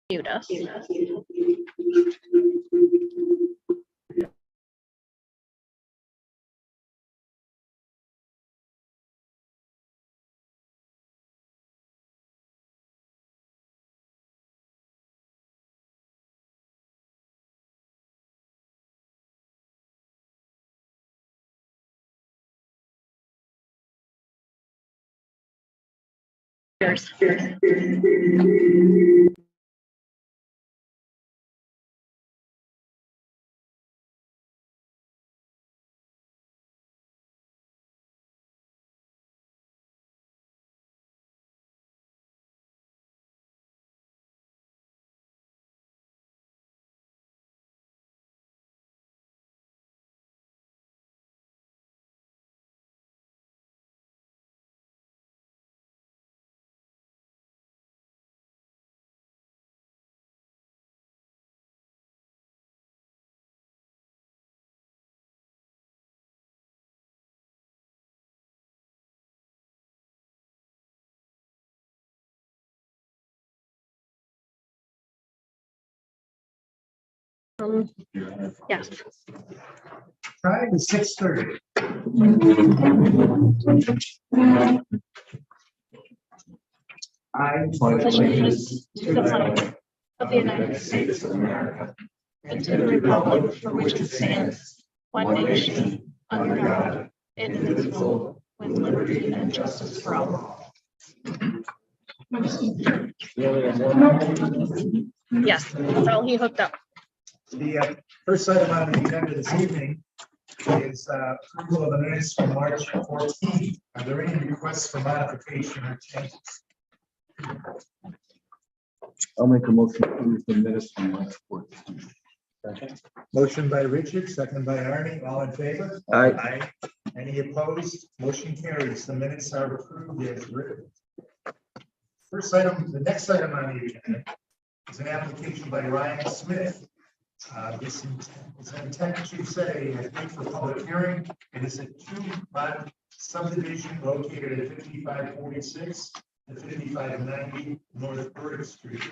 Mute us. Cheers. Yes. Time is 6:30. I pledge allegiance to the flag Of the United States of America and to the republic for which it stands, one nation, under God, indivisible, with liberty and justice for all. Yes, that's all he hooked up. The first item on the agenda this evening is approval of the minutes from March 14th. Are there any requests for modification or changes? I'll make a motion to approve the minutes from March 14th. Motion by Richard, second by Arnie. All in favor? Aye. Any opposed? Motion carries. The minutes are approved as written. First item, the next item on the agenda is an application by Ryan Smith. This is intended to set a date for public hearing. It is a two-lot subdivision located at 5546 to 5590 North Burdick Street,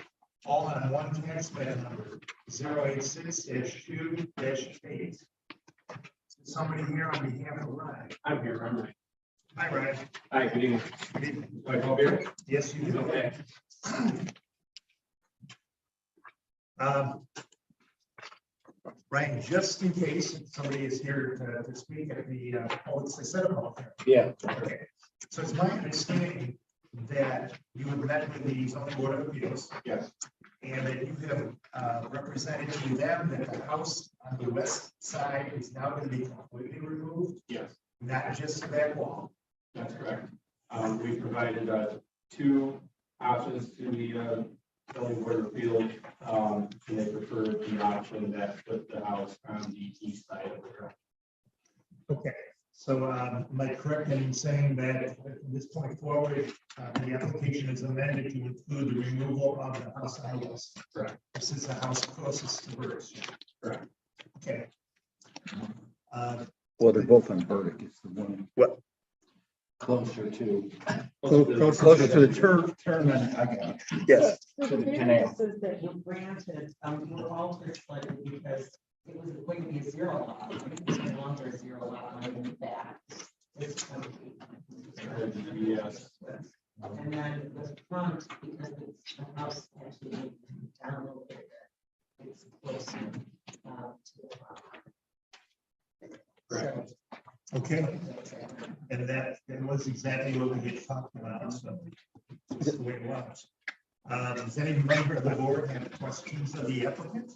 all on one tax map number 086-2-8. Somebody here on behalf of Ryan. I'm here, I'm right. Hi, Ryan. Hi, good evening. Good evening. Do I come here? Yes, you do. Okay. Ryan, just in case somebody is here to speak at the, it's a set up. Yeah. Okay, so it's my understanding that you have met with the zoning board of appeals. Yes. And that you have represented to them that the house on the west side is now going to be completely removed, Yes, not just the back wall. that's correct. We provided two options to the zoning board of appeals, and they preferred the option that put the house on the east side of the road. Okay, so am I correct in saying that from this point forward, the application is amended to include the removal of the house on the west? Correct. This is the house closest to Burdick. Correct. Okay. Well, they're both on Burdick. It's the one. What? Closer to. Closer to the turn. I got it. Yes. To the The canal. variances that were granted were altered slightly because it was going to be a zero lot. It's no longer a zero lot line in the back. It's 28. Yes. And then the front, because it's the house actually down a little bit, it's closer to the property. Correct. Okay, and that was exactly what we had talked about, so that's the way it was. Does any member of the board have questions of the applicant?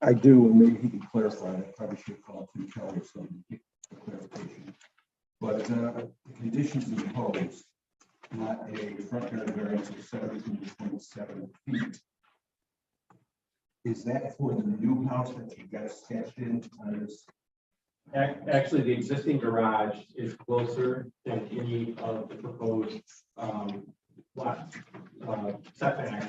I do, and maybe he can clarify. I probably should call to Kelly or something to get clarification. But the conditions imposed, not a front yard variance of 17.7 feet. Is that for the new house that you got sketched in on this? Actually, the existing garage is closer than any of the proposed setbacks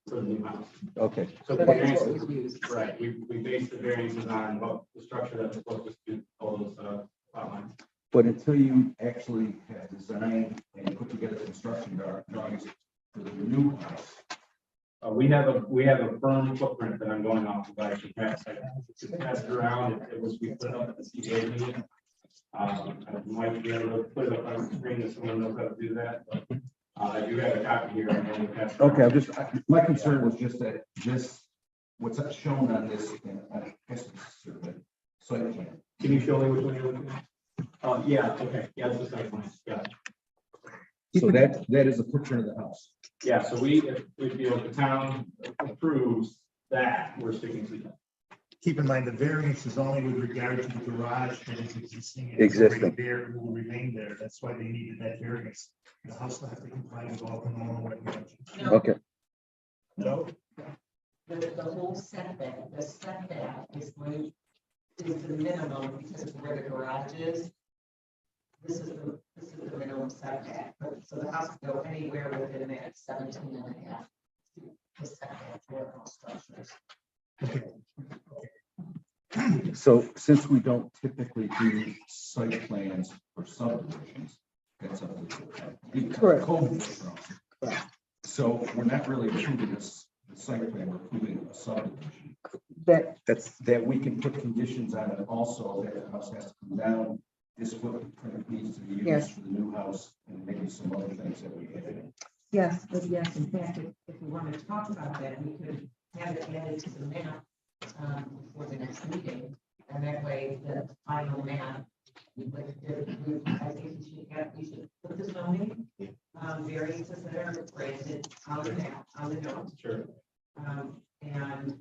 for the new house. Okay. So the variances, right, we based the variances on what the structure that's closest to all those lot lines. But until you actually have designed and put together construction drawings for the new house, We have a firm footprint that I'm going off of. I should pass it around. It was, we put it up at the CBA meeting. I might be able to put it up on the screen if someone knows how to do that, but I do have a copy here. I'm going to pass it around. Okay, my concern was just that what's shown on this, I guess it's survey, site plan. Can you show me which one you're looking at? Yeah, okay, yeah, it's the site plan, yeah. So that is a footprint of the house. Yeah, so if we feel the town approves that, we're sticking to that. Keep in mind, the variance is only with regard to the garage that is existing. and Existing. already there, and will remain there. That's why they needed that variance. The house will have to comply with all the normal regulations. No, Okay, No, the whole setback, the setback is the minimum because of where the garage is. This is the minimum setback, so the house can go anywhere within that 17.5. The setback for all structures. so since we don't typically do site plans for subdivisions, that's up to the Correct. code. So we're not really approving this, the site plan, we're approving a subdivision. That we can put conditions on it also, that the house has to come down. This footprint needs to be used Yes. for the new house and maybe some other things that we have. Yes, But yes, in fact, if we want to talk about that, we could have it added to the map for the next meeting. And that way, the final map, I think we should put the zoning variances that are granted on the map, on the note. Sure. And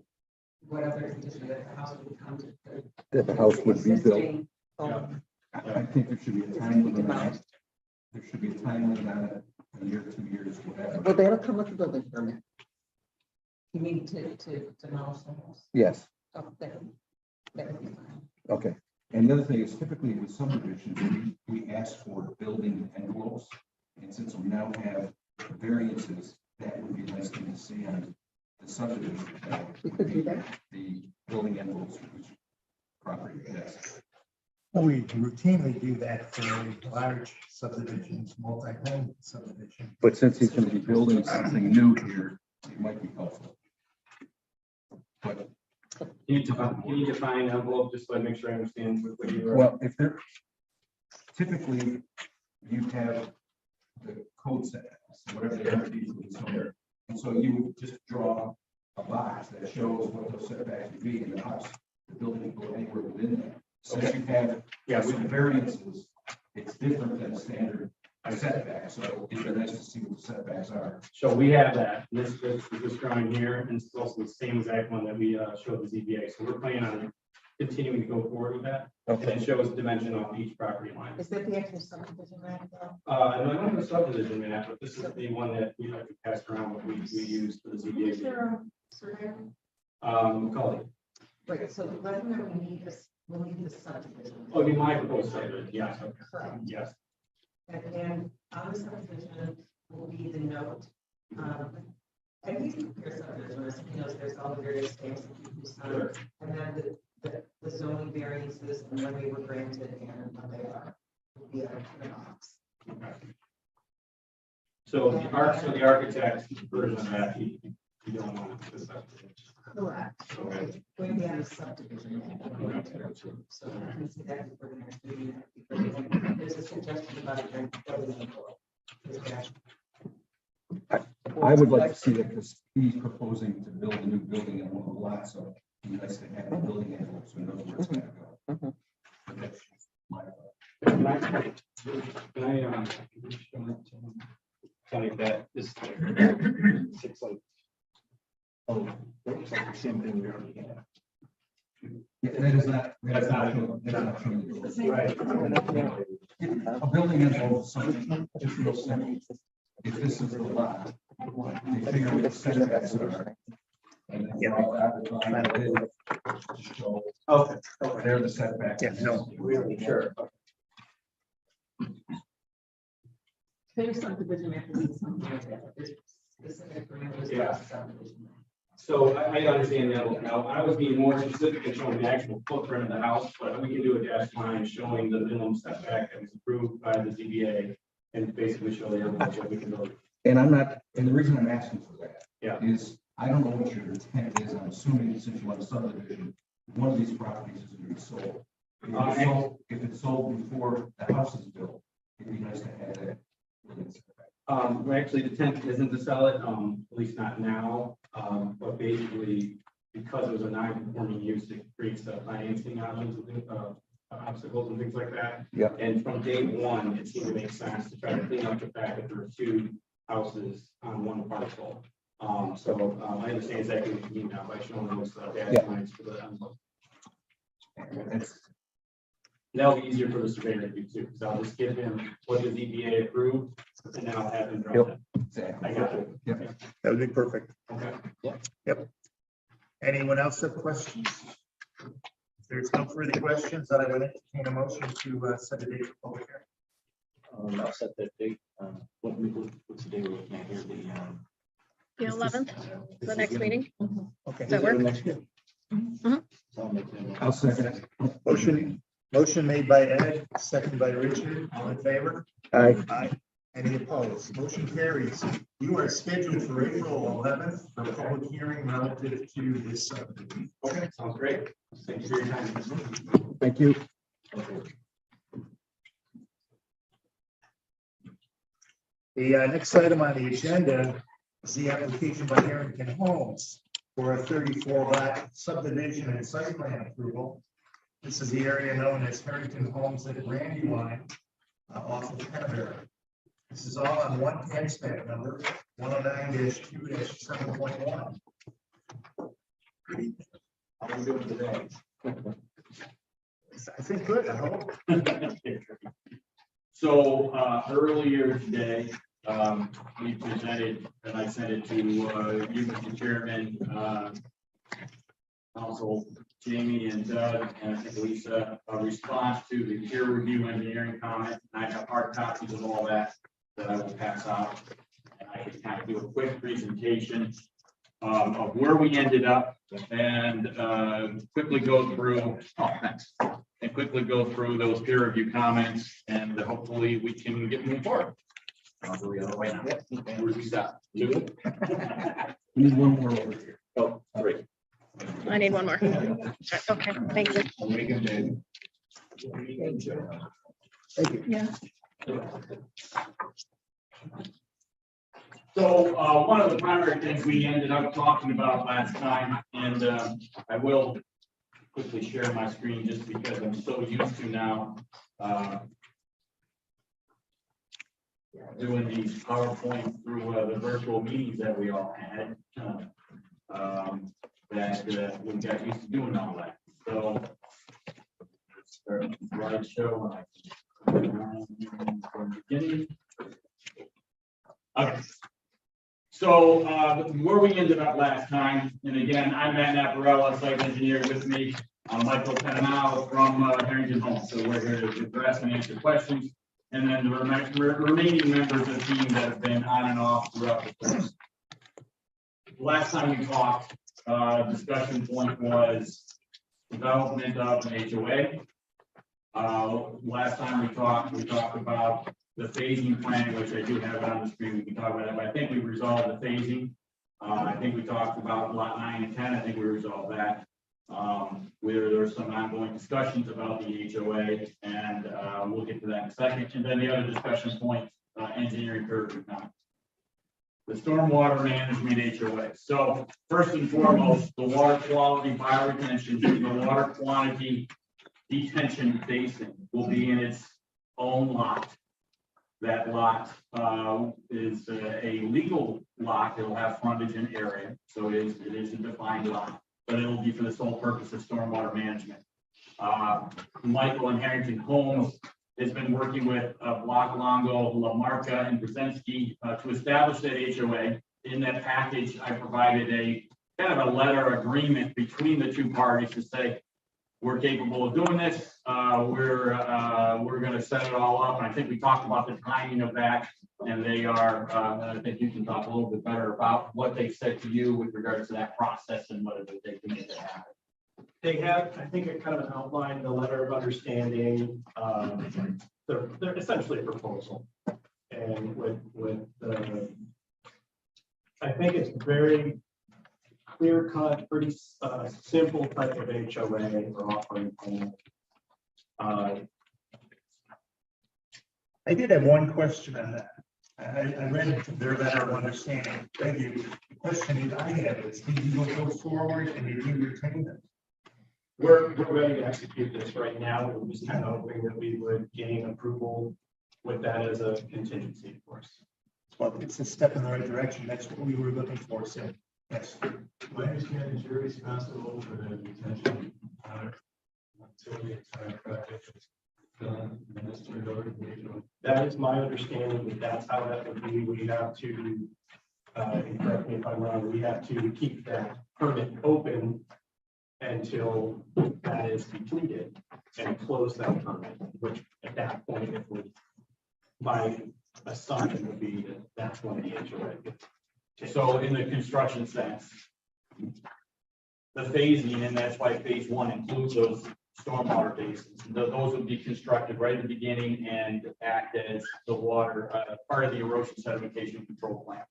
what other condition that the house would come to. That the house would be built. Existing, I think there should be a time limit on it. There should be a time limit on it, a year, 2 years, whatever. well, that'll come with the building permit. You mean to demolish the house? Yes, Oh, that would be fine. okay. And the other thing is typically with subdivisions, we ask for building envelopes. And since we now have variances, that would be a nice thing to see on the subdivision. We could do that. The building envelopes for each property, yes. we routinely do that for large subdivisions, multi-home subdivision. But since he's going to be building something new here, it might be helpful. But, Can you define envelope, just so I make sure I understand what you're. well, if they're, typically, you have the code setbacks, whatever they are, and so you would just draw a box that shows what those setbacks would be in the house. The building will go anywhere within that. Since you have, with the variances, it's different than standard setback, so it'd be nice to see what the setbacks are. So we have that, this drawing here, and it's also the same exact one that we showed the ZBA, so we're planning on continuing to go forward with that. And it shows dimension off each property line. Is that the actual subdivision map though? And I don't have a subdivision map, but this is the one that we like to pass around, what we use for the Is ZBA. there a surveyor? Macaulay. Right, so the letter that we need is, we need the subdivision. Oh, you my proposed subdivision, yes, okay. Correct. Yes. And on the subdivision will be the note. And we can compare subdivision, you know, there's all the various things that you sign. And then the zoning variances and when they were granted and what they are. Will be on the box. So the architect's version of that, you don't want the subdivision. Correct. Okay. It's going to be on the subdivision. So you can see that for the next meeting. There's a suggestion about it. I would like to see that because he's proposing to build a new building in one of the lots, so it'd be nice to have a building envelope so he knows where it's going to go. But that's my thought. Can I tell you that this looks like, oh, that looks like the same thing we already have. Yeah, that is not showing the building. Right. A building envelope is something just real simple. If this is the lot, they figure what the setbacks are. And then draw out the line of it, to show Okay. there the setbacks. Yeah, no. Really, sure. There's subdivision map will be something like that. There's specific parameters. for Yeah. subdivision map. So I understand that now. I was being more specific in showing the actual footprint of the house, but we can do a dash line showing the minimum setback that was approved by the ZBA and basically show the envelope that we can build. And I'm not, and the reason I'm asking for that. Yeah. Is I don't know what your intent is. I'm assuming since you want a subdivision, one of these properties is going to be sold. If it's sold before the house is built, it'd be nice to have that. Well, actually, the intent isn't to sell it, at least not now, but basically, because it was a non-conforming use, it creates the financing options, obstacles and things like that. Yeah. And from day one, it seemed to make sense to try to clean up the fact that there were two houses on one parcel. I understand exactly what you mean now, by showing those dash lines for the envelope. That'll be easier for the surveyor to do too, because I'll just give him what the ZBA approved, and then I'll have him draw that. Exactly. I got it. Yep. That would be perfect. Okay. Yep. Anyone else have questions? If there's no further questions, I would entertain a motion to set the date for public hearing. I'll set that date. What's the day we're looking at here? The 11th, the next meeting. Okay. Does that work? Next year. Mhm. So I'll make that. I'll second it. Motion made by Ed, seconded by Richard. All in favor? Aye. Aye. Any opposed? Motion carries. You are scheduled for April 11th for a public hearing relative to this subdivision. Okay, sounds great. Thank you for your time. Thank you. The next item on the agenda is the application by Harrington Homes for a 34 lot subdivision and site plan approval. This is the area known as Harrington Homes at Brandywine, off of Canterbury. This is all on one tax map number, 109-2-7.1. How are we doing today? I think good, I hope. So earlier today, we presented, and I sent it to you, Mr. Chairman, also Jamie and Doug, and I think Lisa, a response to the peer review engineering comment. I have hard copies of all that I will pass out. And I can kind of do a quick presentation of where we ended up and quickly go through, and quickly go through those peer review comments, and hopefully we can get moving forward. I'll go the other way now. Where did we stop? Two? We need one more over here. Oh, three. I need one more. Okay, thank you. Yeah. So one of the primary things we ended up talking about last time, and I will quickly share my screen just because I'm so used to now doing these PowerPoint through the virtual meetings that we all had. That we got used to doing all that. So start the slideshow from the beginning. Okay. So where we ended up last time, and again, I'm Matt Naparella, site engineer with me, Michael Penanal from Harrington Homes. So we're here to address and answer questions. And then the remaining members of the team that have been on and off throughout the course. Last time we talked, discussion point was development of an HOA. Last time we talked about the phasing plan, which I do have on the screen. We can talk about that, but I think we resolved the phasing. I think we talked about lot 9 and 10. I think we resolved that. Where there's some ongoing discussions about the HOA, and we'll get to that in a second. And then the other discussion point, engineering curve. The stormwater management HOA. So first and foremost, the water quality bioretention, the water quantity detention basin will be in its own lot. That lot is a legal lot. It'll have frontage and area, so it is a defined lot, but it'll be for the sole purpose of stormwater management. Michael and Harrington Homes has been working with Block Longo, La Marca, and Brzezinski to establish that HOA. In that package, I provided a kind of a letter agreement between the two parties to say, we're capable of doing this. We're going to set it all up. And I think we talked about the timing of that, and they are, I think you can talk a little bit better about what they said to you with regards to that process and whether they can make it happen. They have, I think, it kind of outlined the letter of understanding. They're essentially a proposal, and with I think it's very clear cut, pretty simple type of HOA or offering plan. I did have one question on that. I read their letter of understanding. Thank you. The question I have is, can you go forward and review retain them? We're ready to execute this right now. We're just kind of hoping that we would gain approval with that as a contingency, of course. Well, it's a step in the right direction. That's what we were looking for, so, yes. My understanding is you're responsible for the retention until the entire project is done, and it's turned over to the HOA. That is my understanding that that's how that would be. We have to, and correct me if I'm wrong, we have to keep that permit open until that is completed and close that permit, which at that point, it would, my assumption would be that that's when the HOA. So in the construction sense, the phasing, and that's why phase one includes those stormwater basins. Those would be constructed right at the beginning and act as the water, part of the erosion sedimentation control plan.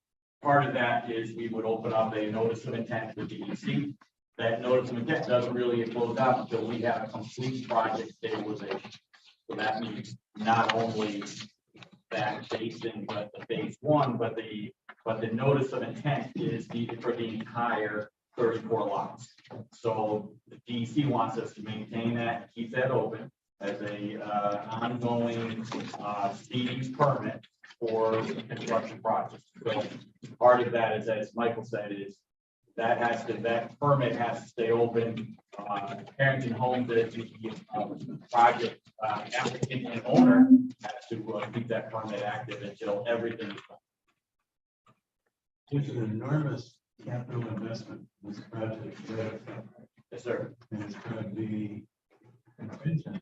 Part of that is we would open up a notice of intent with the DEC. That notice of intent doesn't really close out until we have a complete project stabilization. So that means not only that basin, but the phase one, but the notice of intent is needed for the entire 34 lots. So the DEC wants us to maintain that, keep that open as a ongoing speeding permit for construction projects. So part of that is, as Michael said, is that permit has to stay open. Harrington Homes, as the project applicant and owner, has to keep that permit active until everything is done. It's an enormous capital investment, this project. Yes, sir. And it's going to be contingent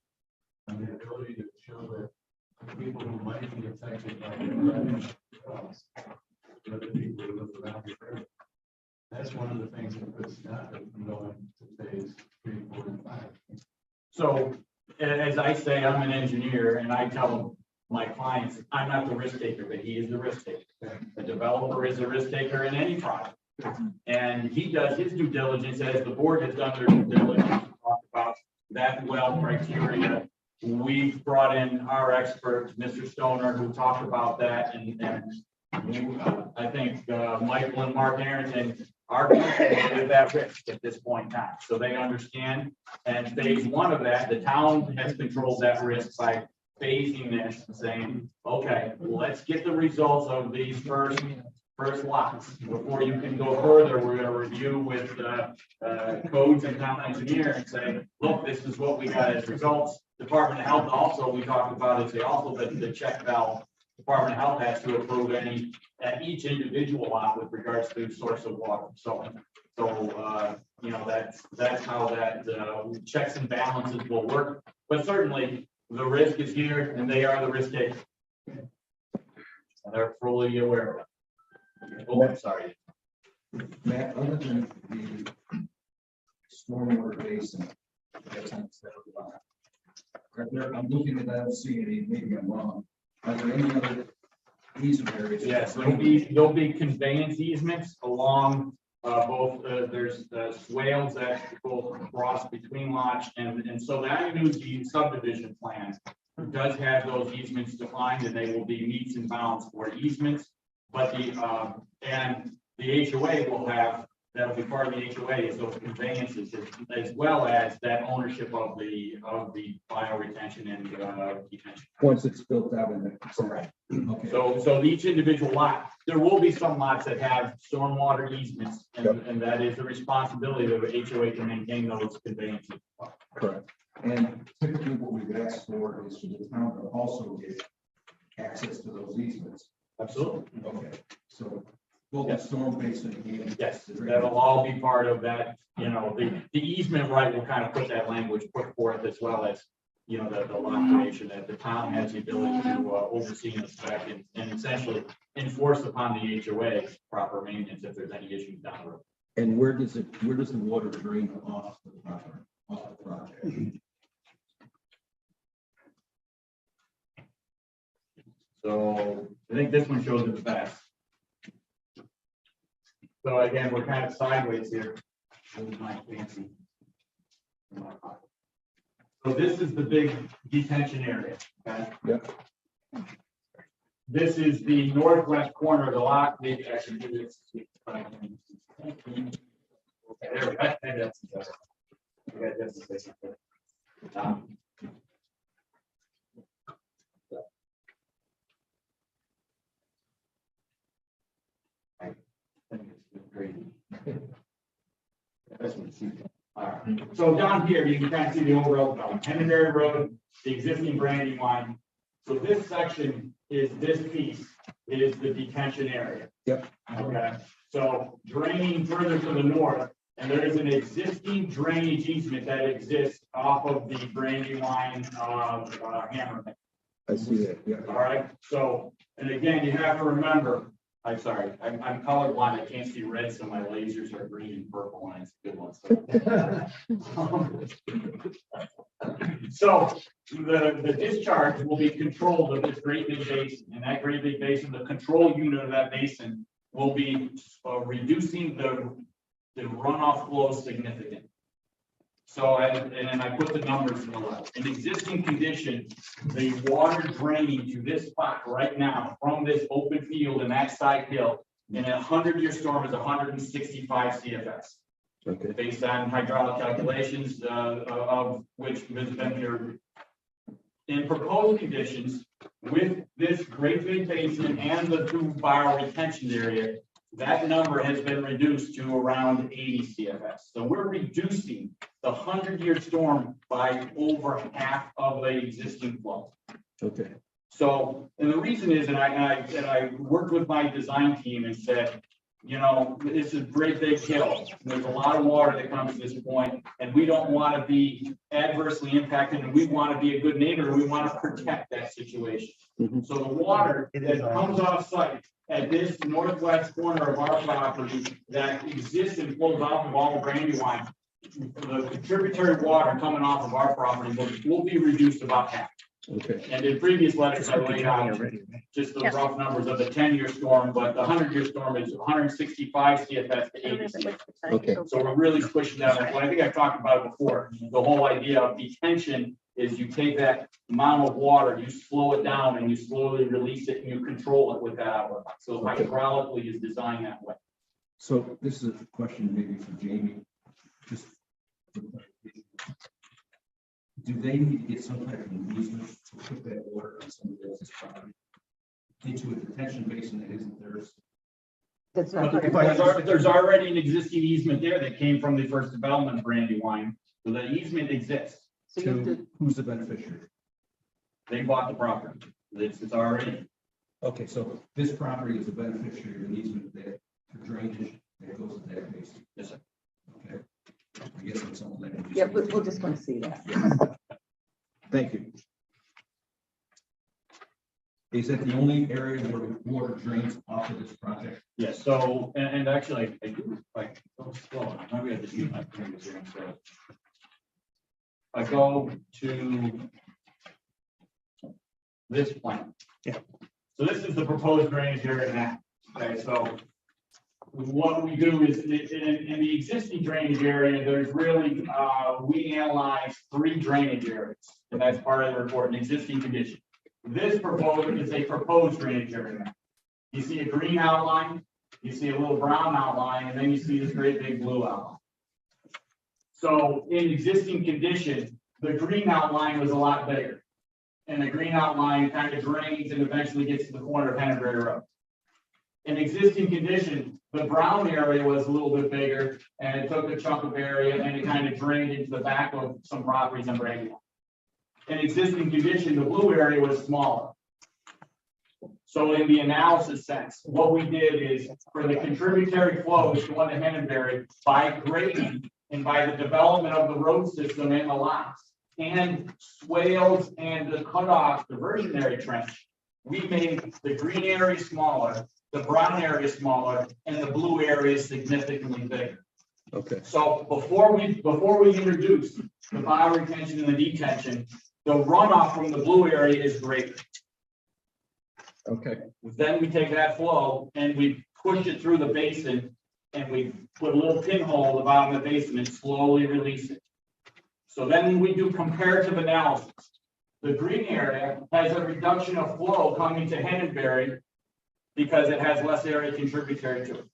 on the ability to show that people who might be affected by the costs, whether people who live around the area. That's one of the things that could stop it from going to phase 3, 4, and 5. So as I say, I'm an engineer and I tell my clients, I'm not the risk taker, but he is the risk taker. The developer is the risk taker in any project. And he does his due diligence as the board has done their due diligence to talk about that well criteria. We've brought in our expert, Mr. Stoner, who talked about that. And I think Michael and Mark Harrington are comfortable with that risk at this point in time. So they understand. And phase one of that, the town has controlled that risk by phasing this and saying, okay, let's get the results of these first lots. Before you can go further, we're going to review with codes and town engineer and say, look, this is what we got as results. Department of Health also, we talked about is they also, the check valve, Department of Health has to approve any at each individual lot with regards to source of water. So you know, that's how that checks and balances will work. But certainly the risk is here and they are the risk taker. And they're fully aware of it. Oh, I'm sorry. Matt, other than the stormwater basin, that's on the lot. I'm looking at that, I'm seeing it, maybe I'm wrong. Are there any other easement areas? Yes, there'll be conveyance easements along both. There's swales that go across between lots, and so that new subdivision plan does have those easements defined, and they will be meets and bounds for easements. But and the HOA will have, that'll be part of the HOA is those conveyances as well as that ownership of the bio retention and detention. Once it's built out in the. Correct. Okay. So each individual lot, there will be some lots that have stormwater easements, and that is the responsibility of the HOA to maintain those conveyances. Correct. And typically what we would ask for is for the town to also get access to those easements. Absolutely. Okay. So both the storm basin and. Yes, that'll all be part of that. You know, the easement right will kind of put that language put forth as well as, you know, the lot creation, that the town has the ability to oversee and inspect and essentially enforce upon the HOA proper maintenance if there's any issues down the road. And where does the water drain off the property, off the project? So I think this one shows it the best. So again, we're kind of sideways here. This is my fancy. So this is the big detention area, okay? Yep. This is the northwest corner of the lot. Maybe I should do this. Okay, there we go. Maybe that's better. Okay, that's the basic thing. I think it's great. That's what it's. All right. So down here, you can kind of see the overall development. Henry Road, the existing branding line. So this section is this piece is the detention area. Yep. Okay. So draining further to the north, and there is an existing drainage easement that exists off of the branding line of Hammerman. I see that, yeah. All right. So, and again, you have to remember. I'm sorry, I'm colorblind. I can't see red, so my lasers are green and purple, and it's a good one. So the discharge will be controlled of this great big basin, and that great big basin, the control unit of that basin will be reducing the runoff flow significantly. So, and then I put the numbers in the left. In existing condition, the water draining to this spot right now from this open field and that side hill in a 100-year storm is 165 CFS. Okay. Based on hydraulic calculations of which has been here. In proposed conditions, with this great big basin and the 2 barrel retention area, that number has been reduced to around 80 CFS. So we're reducing the 100-year storm by over half of the existing flow. Okay. So, and the reason is, and I worked with my design team and said, you know, this is a great big hill. There's a lot of water that comes to this point, and we don't want to be adversely impacted, and we want to be a good neighbor. We want to protect that situation. Mhm. So the water that comes off site at this northwest corner of our property that exists and flows off of all the Brandywine, the contributory water coming off of our property will be reduced about half. Okay. And in previous letters, I laid out just the rough numbers of the 10-year storm, but the 100-year storm is 165 CFS to 80 CFS. Okay. So we're really pushing down that. Well, I think I've talked about it before. The whole idea of detention is you take that amount of water, you slow it down, and you slowly release it, and you control it with that outlet. So hydraulically is designed that way. So this is a question maybe for Jamie. Just do they need to get some type of easement to put that water on somebody else's property into a detention basin that isn't theirs? That's not. There's already an existing easement there that came from the first development of Brandywine. So the easement exists. So you have To to, who's the beneficiary? They bought the property. It's already. Okay, so this property is a beneficiary of an easement that for drainage that goes to that basin. Yes, sir. Okay. I guess that's something that. yeah, we'll just want to see that. Thank you. Is that the only area where water drains off of this project? Yes, so, and actually, I do, like, go slow, maybe I just use my fingers here instead. I go to this plan. Yeah. So this is the proposed drainage area now. Okay, so what we do is in the existing drainage area, there's really, we analyze 3 drainage areas, and that's part of the report, an existing condition. This proposed is a proposed drainage area. You see a green outline, you see a little brown outline, and then you see this great big blue outline. So in existing condition, the green outline was a lot bigger. And the green outline kind of drains and eventually gets to the corner of Henneberry Road. In existing condition, the brown area was a little bit bigger, and it took a chunk of area and it kind of drained into the back of some properties on Brandywine. In existing condition, the blue area was smaller. So in the analysis sense, what we did is for the contributory flows going to Henneberry by grading and by the development of the road system and the lots and swales and the cutoff diversionary trench, we made the green area smaller, the brown area smaller, and the blue area significantly bigger. Okay. So before we introduce the bioretention and the detention, the runoff from the blue area is greater. Okay. Then we take that flow and we push it through the basin and we put a little pinhole at the bottom of the basin and slowly release it. So then when we do comparative analysis, the green area has a reduction of flow coming to Hennenberry because it has less area contributory to it.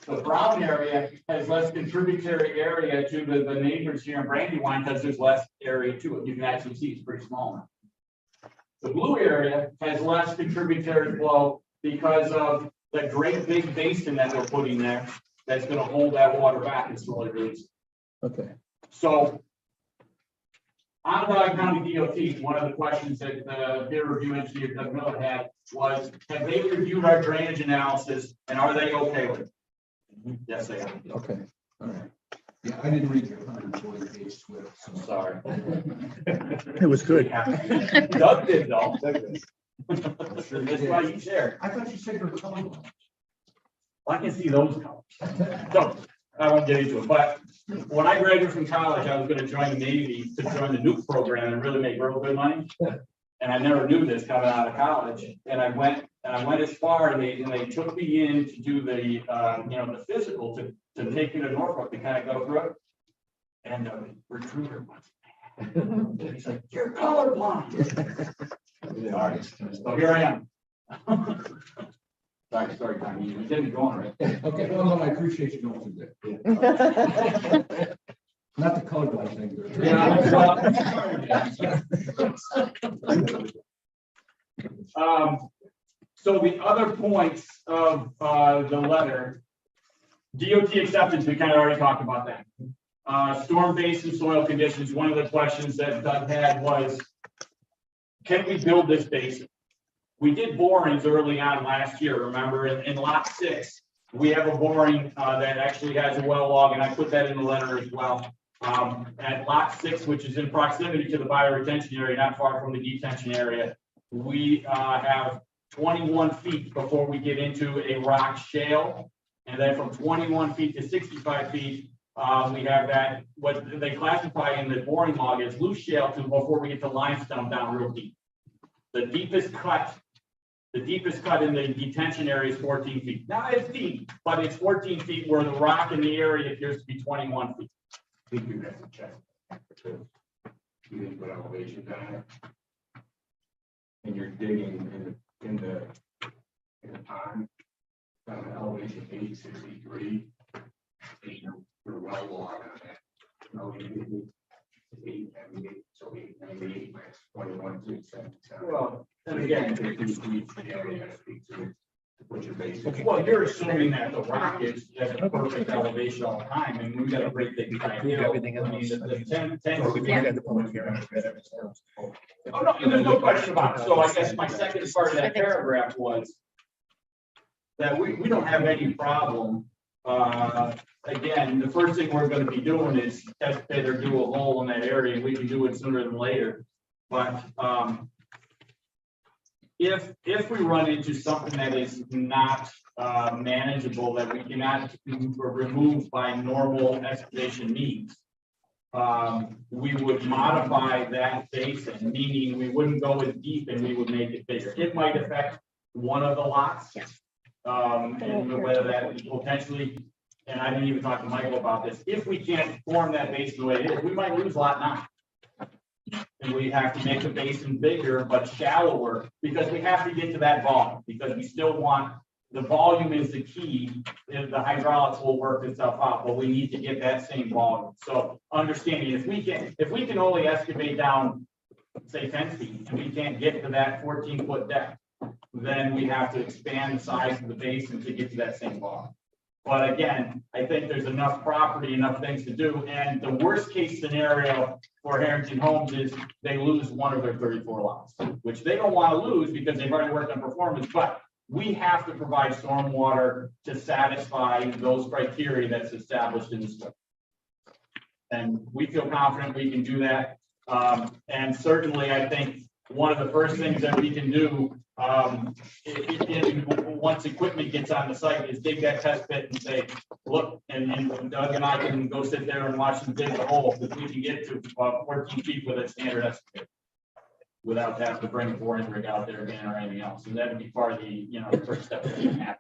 The brown area has less contributory area to the neighbors here in Brandywine because there's less area to it. You can actually see it's pretty small now. The blue area has less contributory flow because of the great big basin that we're putting there that's going to hold that water back and slowly release it. Okay. So Onondaga County DOT, one of the questions that the peer review engineer Doug Miller had was, have they reviewed our drainage analysis and are they okay with it? Yes, they are. Okay, all right. Yeah, I didn't read your 140-page SWIFT, so I'm sorry. It was good. Doug did though. That's why you shared. I thought you said you were coming. Well, I can see those colors. So I won't get into it, but when I graduated from college, I was going to join the Navy to join the nuke program and really make real good money. And I never knew this coming out of college. And I went as far, and they took me in to do the the physical to take me to Norfolk to kind of go through it. And the recruiter was, he's like, "You're colorblind." All right, so here I am. Sorry, Tommy, you didn't go on right. Okay, well, no, I appreciate you going through that. Not the colorblind thing. but- So the other points of the letter, DOT acceptance, we kind of already talked about that. Storm basin soil conditions, one of the questions that Doug had was, can we build this basin? We did borings early on last year, remember, in lot 6, we have a boring that actually has a well log, and I put that in the letter as well. At lot 6, which is in proximity to the bioretention area, not far from the detention area, we have 21 feet before we get into a rock shale. And then from 21 feet to 65 feet, we have that, what they classify in the boring log as loose shale to before we get to limestone down real deep. The deepest cut in the detention area is 14 feet. Now it's deep, but it's 14 feet where the rock in the area appears to be 21 feet. I think you have to check. Because you didn't put elevation down. And you're digging in the pond, elevation 863. And you're well along on that. No, you didn't. 898, so 898 minus 21 to 77. Well, and again, What's your basic? well, you're assuming that the rock is at a perfect elevation all the time, and we've got a great big giant hill. I mean, the 10 Oh, no, there's no question about it. So I guess my second part of that paragraph was that we don't have any problem. Again, the first thing we're going to be doing is test pit or do a hole in that area. We can do it sooner than later. But if we run into something that is not manageable, that we cannot remove by normal excavation means, we would modify that basin, meaning we wouldn't go as deep and we would make it bigger. It might affect one of the lots. And whether that is potentially, and I didn't even talk to Michael about this, if we can't form that basin the way it is, we might lose lot 9. And we have to make the basin bigger but shallower because we have to get to that volume, because we still want, the volume is the key, and the hydraulics will work itself out, but we need to get that same volume. So understanding, if we can only excavate down, say 10 feet, and we can't get to that 14-foot depth, then we have to expand the size of the basin to get to that same volume. But again, I think there's enough property, enough things to do. And the worst case scenario for Harrington Homes is they lose one of their 34 lots, which they don't want to lose because they've already worked on performance, but we have to provide stormwater to satisfy those criteria that's established in the scope. And we feel confident we can do that. And certainly I think one of the first things that we can do once equipment gets on the site is dig that test pit and say, look, and Doug and I can go sit there and watch them dig the hole, because we can get to 14 feet with a standard excavator without having to bring a boring rig out there again or anything else. And that would be part of the, the first step that we have.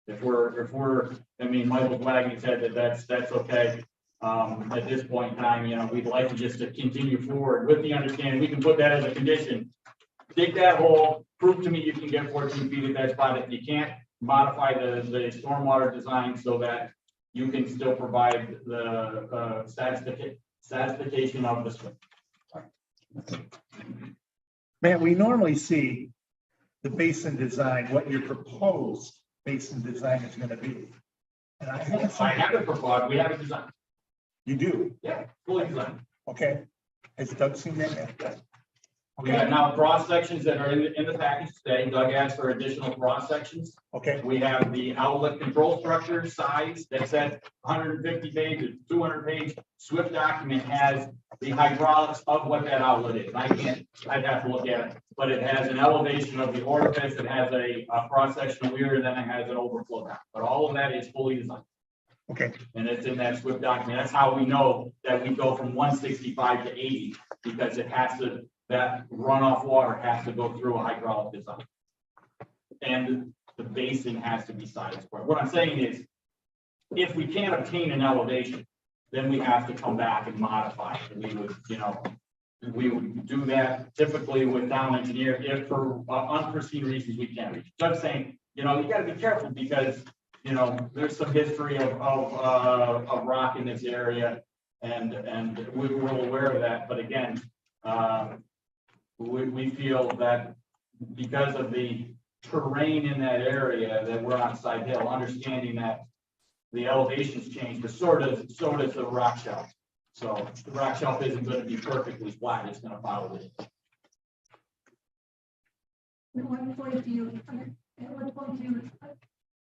If we're, I mean, Michael's wagging his head that that's okay. At this point in time, you know, we'd like to just to continue forward with the understanding, we can put that as a condition. Dig that hole, prove to me you can get 14 feet at that spot. If you can't, modify the stormwater design so that you can still provide the satisfaction of the swim. Matt, we normally see the basin design, what your proposed basin design is gonna be. And I haven't I seen, have it proposed, we have it designed. you do, Yeah, fully designed. okay? Has Doug seen that yet? We have now cross sections that are in the package today. Doug asked for additional cross sections. Okay, We have the outlet control structure size that said 150 page, 200 page SWIFT document has the hydraulics of what that outlet is. I'd have to look at it, but it has an elevation of the orifice, it has a cross section of weir, and then it has an overflow down. But all of that is fully designed. okay, And it's in that SWIFT document. That's how we know that we go from 165 to 80, because it has to, that runoff water has to go through a hydraulic design. And the basin has to be sized for it. What I'm saying is, if we can't obtain an elevation, then we have to come back and modify it. We would, you know, we would do that typically with town engineer if for unforeseen reasons we can't reach. So I'm saying, you know, you gotta be careful because, you know, there's some history of rock in this area and we're well aware of that. But again, we feel that because of the terrain in that area that we're on Side Hill, understanding that the elevations change, but so does the rock shelf. So the rock shelf isn't going to be perfectly flat, it's going to follow it. At what point do you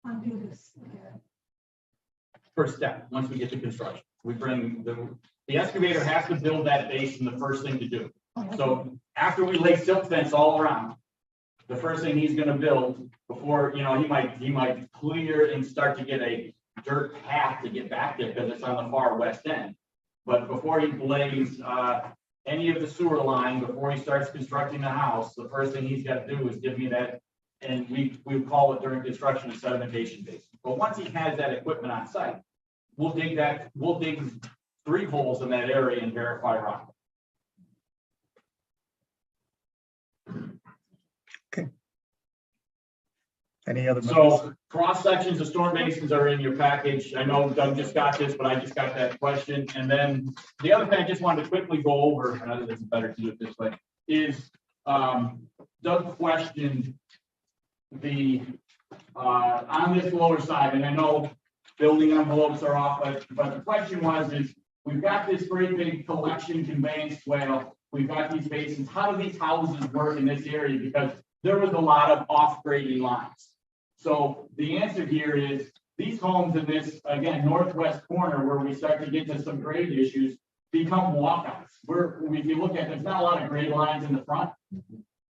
undo this? First step, once we get to construction, we bring the excavator has to build that basin, the first thing to do. So after we lay silt fence all around, the first thing he's gonna build before, you know, he might clear and start to get a dirt path to get back there because it's on the far west end. But before he lays any of the sewer line, before he starts constructing the house, the first thing he's got to do is give me that, and we call it during construction a sedimentation basin. But once he has that equipment on site, we'll dig 3 holes in that area and verify rock. any other? So cross sections of storm basins are in your package. I know Doug just got this, but I just got that question. And then the other thing I just wanted to quickly go over, and I think it's better to do it this way, is Doug questioned the on this lower side, and I know building envelopes are off, but the question is we've got this great big collection conveyance swale. We've got these basins. How do these houses work in this area? Because there was a lot of off-grading lines. So the answer here is these homes in this, again, northwest corner where we start to get to some grade issues become walkouts. If you look at, there's not a lot of grade lines in the front,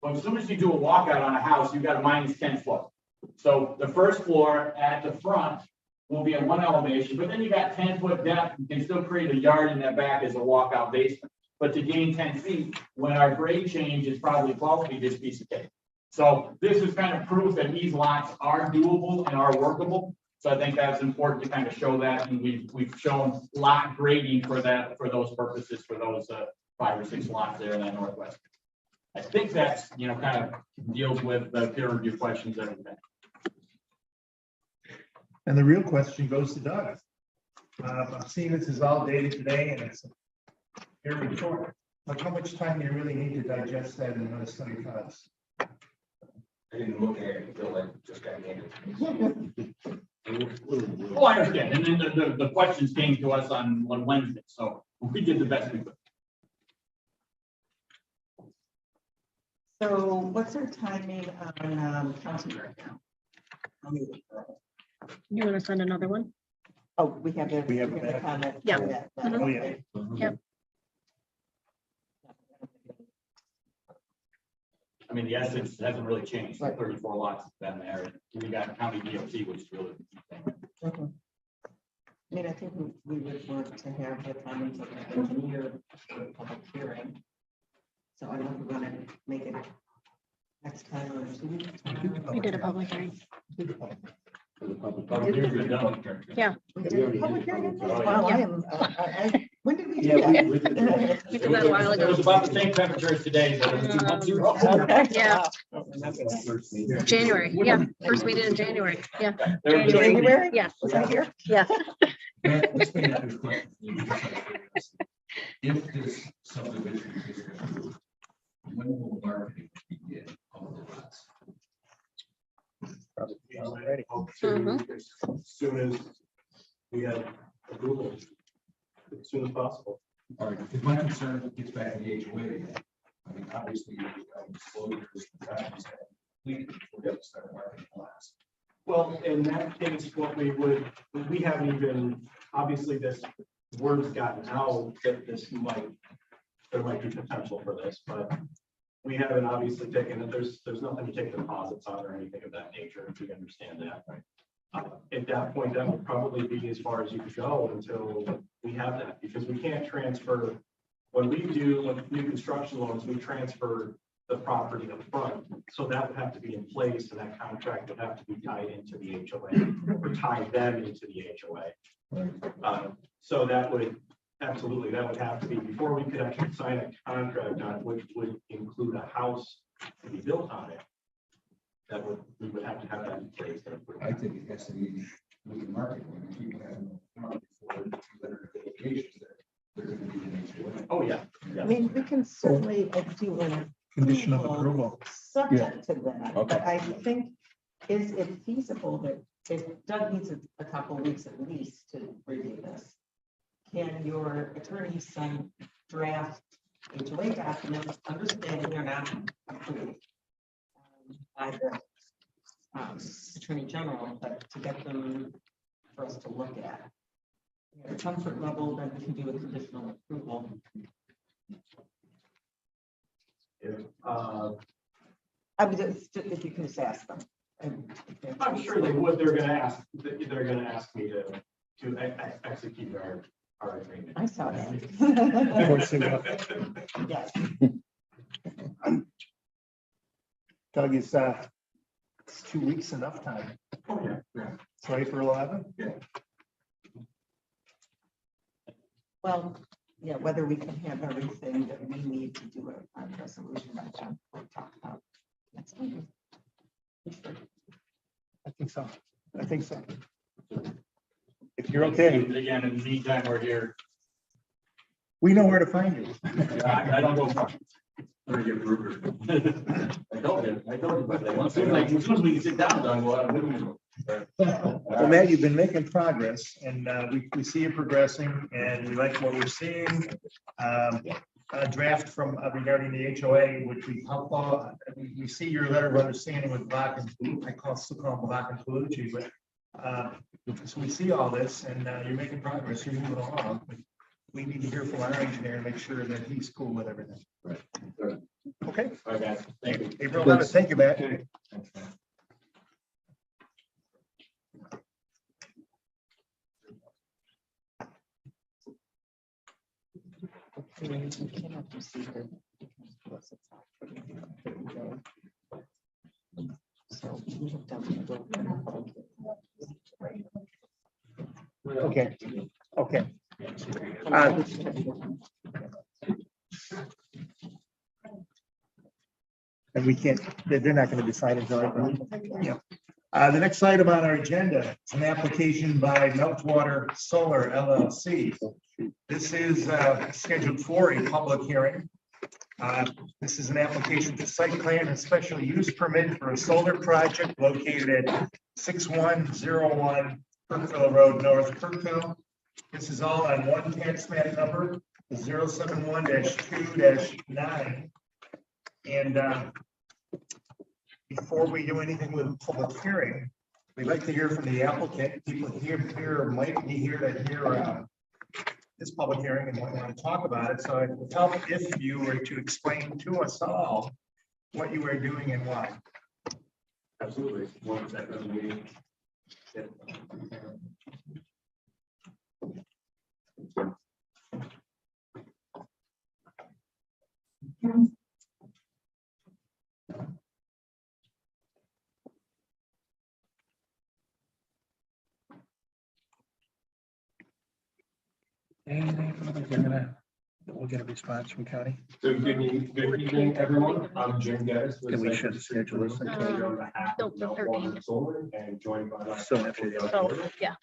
but as soon as you do a walkout on a house, you've got a minus 10 foot. So the first floor at the front will be at one elevation, but then you got 10-foot depth. You can still create a yard in that back as a walkout basement. But to gain 10 feet, when our grade change is probably 12 feet, this piece of cake. So this is kind of proof that these lots are doable and are workable. So I think that's important to kind of show that, and we've shown lot grading for that, for those purposes, for those 5 or 6 lots there in that northwest. I think that's, you know, kind of deals with the peer review questions that have been. And the real question goes to Doug. I'm seeing this is all dated today and it's very short. Like how much time do you really need to digest that in those 20 thoughts? I didn't look at it until I just got handed. Oh, I understand. And then the questions came to us on Wednesday, so we did the best we could. So what's our timing on county right now? You want to send another one? Oh, we have the that. comment. Yeah. for that. Mhm. Oh, yeah. Yep. I mean, the essence hasn't really changed. 34 lots have been there. We got county DOT, which is really the key thing. Mhm. I mean, I think we would want to have the comments of the engineer for a public hearing. So I don't know if we're gonna make it next time or 2 weeks. We did a public hearing. For the public. Public hearing's been done. Yeah. We We did already public had a hearing? public Wow, hearing. I am, when did we do Yeah, that? we did that. We did that a while It was ago. about the same temperature as today, but it was 2 months ago. Yeah, I don't remember that first meeting. January, yeah, first meeting in January, yeah. There was a- January? Yeah. Was I here? Yeah. Matt, this may not be a question. If this subdivision is approved, when will marketing begin on the lots? Already. Mhm. As soon as we have approval, as soon as possible. All right, because my concern gets back to the HOA. I mean, obviously, disclosures, times, completed before we have to start marketing lots. Well, in that case, what we haven't even, obviously, this word's gotten out that there might be potential for this, but we haven't obviously taken it, there's nothing to take deposits on or anything of that nature, if you understand that. At that point, that would probably be as far as you could go until we have that, because we can't transfer, when we do new construction loans, we transfer the property up front. So that would have to be in place, and that contract would have to be tied into the HOA, or tie them into the HOA. So that would, absolutely, that would have to be, before we could actually sign a contract on it, which would include a house to be built on it. We would have to have that in place. I think it has to be with the market, when people have before letter of indications that they're going to be an HOA. Oh, yeah. I mean, we can certainly do an Condition of approval. subject to that, Okay. but I think, is it feasible that if Doug needs a couple weeks at least to review this, can your attorney send draft HOA documents, understanding they're not approved by the Attorney General, but to get them for us to look at? The comfort level, then we can do a conditional approval. I mean, if you can just ask them. I'm sure they would, they're gonna ask me to execute our agreement. I saw that. Yes. Doug, is 2 weeks enough time? Oh, yeah. So April 11th? Well, yeah, whether we can have everything that we need to do a resolution by then, we'll talk about. That's fine. I think so. I think so. If you're okay, Again, in the meantime, we're here. we know where to find you. I don't go far. I'm gonna get Ruger. I told you about that. As soon as we can sit down, Don, well, Well, Matt, you've been making progress, and we see you progressing, and we like what we're seeing. A draft from regarding the HOA, which we help, we see your letter of understanding with Bach and, still call him Bach and Palucci, but so we see all this, and you're making progress, you're moving along. We need to hear from our engineer and make sure that he's cool with everything. Right. Okay, all right, guys, thank you. April 11th, thank you, Matt. We cannot proceed here because plus it's not for the 30 day. So we have done the Okay, okay. And we can't, they're not going to decide until April. Yeah. The next item on our agenda is an application by Meltwater Solar LLC. This is scheduled for a public hearing. This is an application for site plan and special use permit for a solar project located at 6101 Kirkville Road, North Kirkville. This is all on one tax map number, 071-2-9. And before we do anything with the public hearing, we'd like to hear from the applicant. People here might be here to hear this public hearing and want to talk about it. So it would help if you were to explain to us all what you are doing and why. Absolutely. 1 second. Anything further? We're gonna, we'll get a response from county. So good evening, everyone. I'm Jim Geddes. with Then we Central should Street schedule Group, this. on behalf of No, the Meltwater 13th. Solar and joined by my. So after the- So, yeah,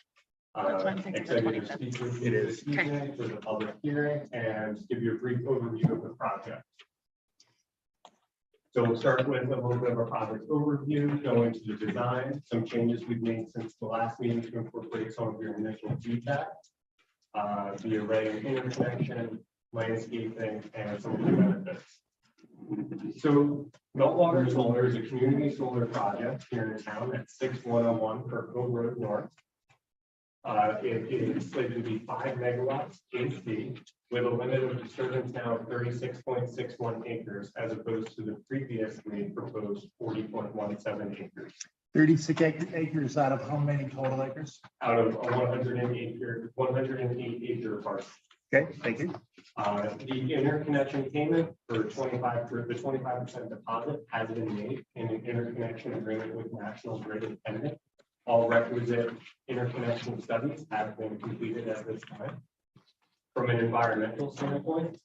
that's why I'm thinking the Executive 25th. speaker here this evening for the public hearing and give you a brief overview of the project. So we'll start with a little bit of a project overview, go into the design, some changes we've made since the last meeting to incorporate some of your initial feedback. The array of interconnection, landscaping, and some of the benefits. So Meltwater Solar is a community solar project here in town at 6101 Kirkville Road North. It is slated to be 5 megawatts AC with a limit of disturbance now of 36.61 acres as opposed to the previously proposed 40.17 acres. 36 acres out of how many total acres? Out of a 108 acre parcel. Okay, thank you. The interconnection payment for 25% deposit has been made in an interconnection agreement with National Grid and Eminent. All requisite interconnection studies have been completed at this time. From an environmental standpoint,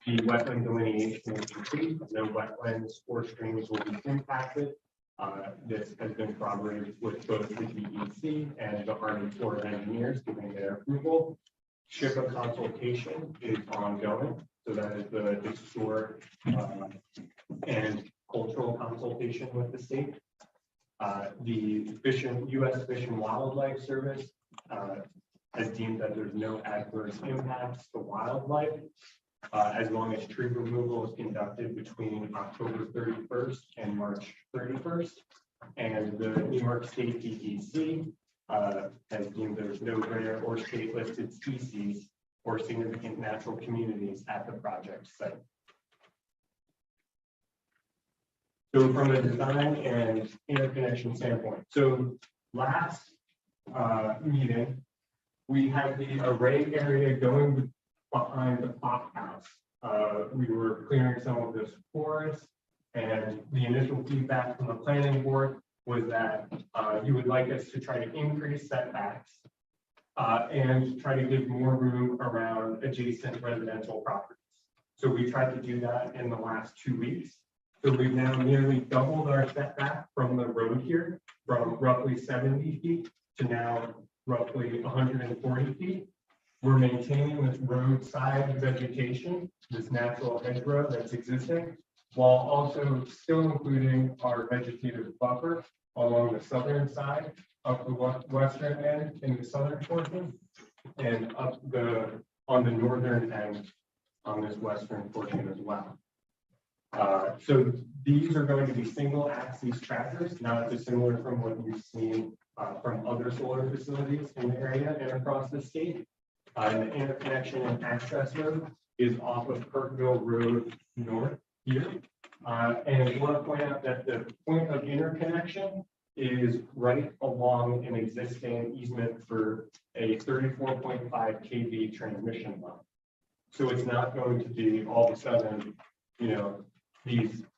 the wetland delineation is complete. No wetlands or streams will be impacted. This has been corroborated with both the DEC and the Army Corps of Engineers giving their approval. SHPA consultation is ongoing, so that is the historic and cultural consultation with the state. The U.S. Fish and Wildlife Service has deemed that there's no adverse impacts to wildlife as long as tree removal is conducted between October 31st and March 31st. And the New York State DEC has deemed there's no rare or state listed species or significant natural communities at the project site. So from a design and interconnection standpoint, so last meeting, we had the array area going behind the pop house. We were clearing some of this forest, and the initial feedback from the planning board was that you would like us to try to increase setbacks and try to give more room around adjacent residential properties. So we tried to do that in the last 2 weeks. So we've now nearly doubled our setback from the road here, from roughly 70 feet to now roughly 140 feet. We're maintaining this roadside vegetation, this natural hedgerow that's existing, while also still including our vegetative buffer along the southern side, up the western end in the southern portion, and up on the northern end on this western portion as well. So these are going to be single axis trackers, not dissimilar from what you've seen from other solar facilities in the area and across the state. The interconnection and access road is off of Kirkville Road North here. And I want to point out that the point of interconnection is right along an existing easement for a 34.5 kV transmission line. So it's not going to be all of a sudden,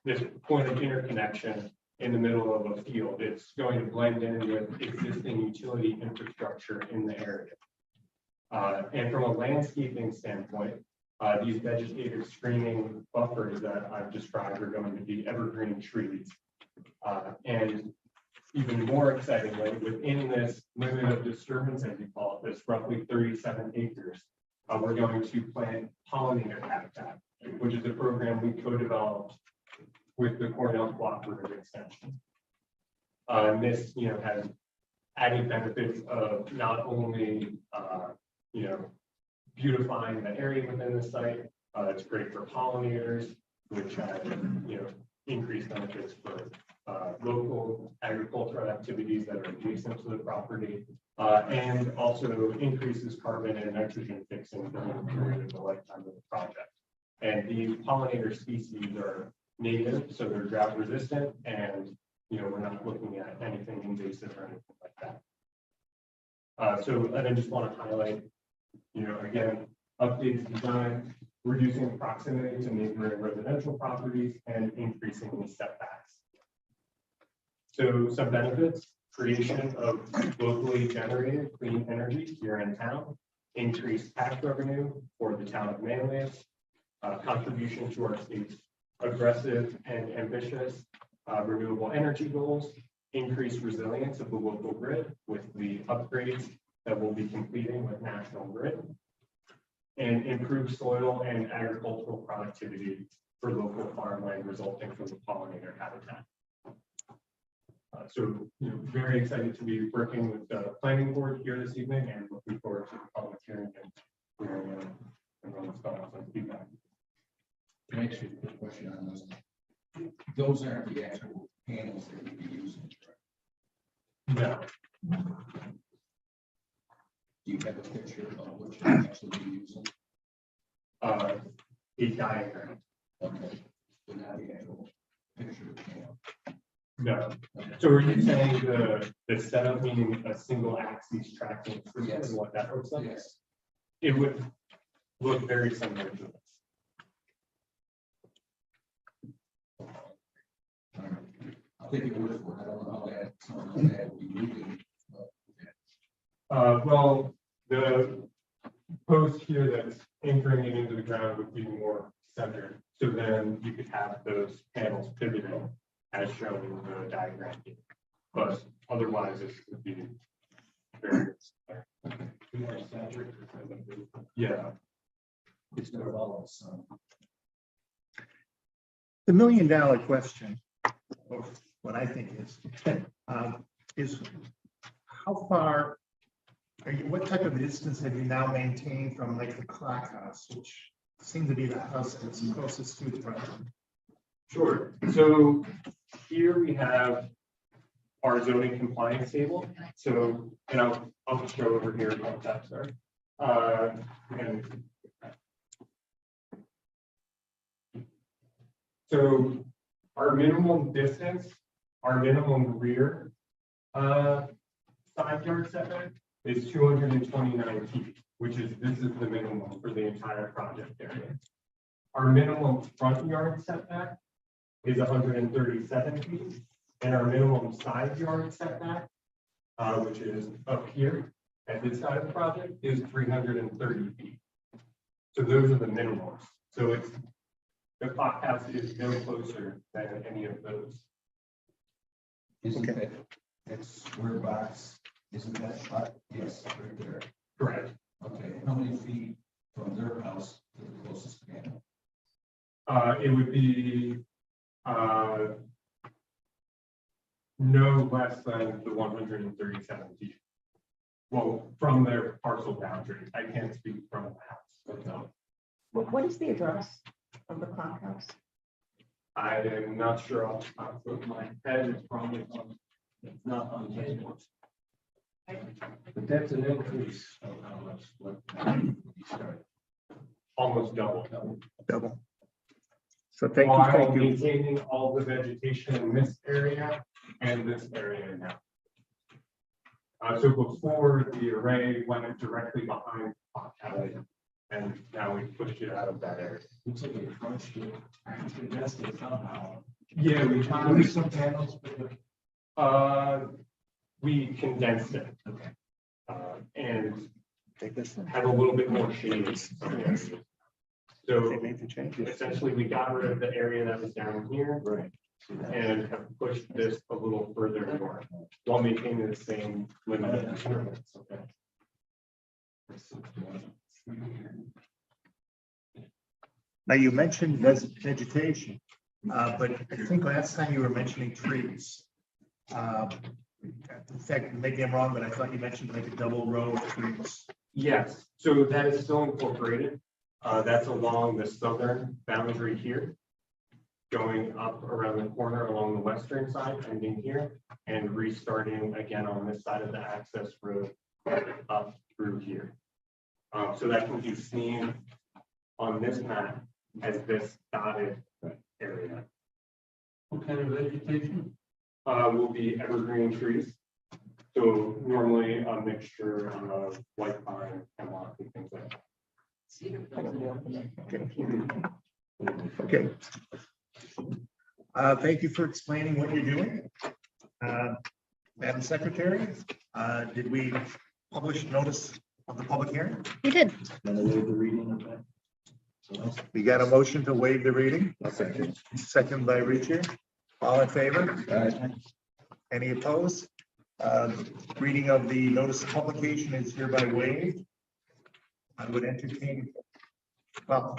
this point of interconnection in the middle of a field. It's going to blend in with existing utility infrastructure in the area. And from a landscaping standpoint, these vegetative screening buffers that I've described are going to be evergreen trees. And even more excitingly, within this limit of disturbance, as you call it, this roughly 37 acres, we're going to plant pollinator habitat, which is a program we co-developed with the Cornell Cooperative Extension. This, has added benefits of not only, beautifying the area within the site. It's great for pollinators, which has, increased benefits for local agricultural activities that are adjacent to the property, and also increases carbon and nitrogen fixing during the lifetime of the project. And these pollinator species are native, so they're drought resistant, and we're not looking at anything invasive or anything like that. So I just want to highlight, again, updated design, reducing proximity to neighboring residential properties, and increasing the setbacks. So some benefits: creation of locally generated clean energy here in town, increased tax revenue for the town of Manlius, contribution to our state's aggressive and ambitious renewable energy goals, increased resilience of the local grid with the upgrades that we'll be completing with National Grid, and improve soil and agricultural productivity for local farmland resulting from the pollinator habitat. So, very excited to be working with the planning board here this evening and looking forward to the public hearing and hearing everyone's thoughts and feedback. Can I ask you a quick question on those? Those aren't the actual panels that you'd be using, correct? No, Do you have a picture of what you're actually be using? a diagram. Okay. So now the actual picture of the panel. No. So are you saying the setup, meaning a single axis tracking system, Yes. and what that looks like? Yes. It would look very similar to this. I'll take your word for it. I don't know how that, something like that would be moving. Well, the post here that's anchoring it into the ground would be more centered. So then you could have those panels pivoting as shown in the diagram here. But otherwise, it would be very. Yeah. It's gonna follow some. The $1,000,000 question, or what I think is how far, what type of distance have you now maintained from like the clock house, which seems to be the house that's closest to the project? Sure. So here we have our zoning compliance table. So, and I'll just go over here one time, sorry. And so our minimum distance, our minimum rear side yard setback is 229 feet, which is, this is the minimum for the entire project area. Our minimum front yard setback is 137 feet, and our minimum side yard setback, which is up here at this side of the project, is 330 feet. So those are the minimums. So it's, the clock house is no closer than any of those. Isn't that, that square box, isn't that shot? Yes, right there. Correct. Okay, how many feet from their house to the closest panel? It would be no less than the 137 feet. Well, from their parcel boundary. I can't speak from the house. No. What is the address of the clock house? I am not sure off the top of my head. It's probably it's not on the table. But that's an increase of how much, what you started. Almost double. Double. So thank While you. maintaining all the vegetation in this area and this area now. So before the array went directly behind the clock house, and now we pushed it out of that area. Looks like it crunched it, congested somehow. Yeah, we Maybe some panels, but we condensed it. Okay. And Take this one. had a little bit more shade. So They made the changes. essentially, we got rid of the area that was down here right. and have pushed this a little further north while maintaining the same limit of disturbance. Okay. Now, you mentioned vegetation, but I think last time you were mentioning trees. In fact, maybe I'm wrong, but I thought you mentioned like a double row of trees. Yes, so that is still incorporated. That's along the southern boundary here, going up around the corner along the western side, ending here, and restarting again on this side of the access road up through here. So that can be seen on this map as this dotted area. What kind of vegetation? Will be evergreen trees. So normally a mixture of white pine, hemlock, and things like that. Okay. Thank you for explaining what you're doing. Madam Secretary, did we publish notice of the public hearing? You did. Gonna waive the reading of that. We got a motion to waive the reading, Okay. second by Richard. All in favor? All right. Any opposed? Reading of the notice of publication is hereby waived. I would entertain, well,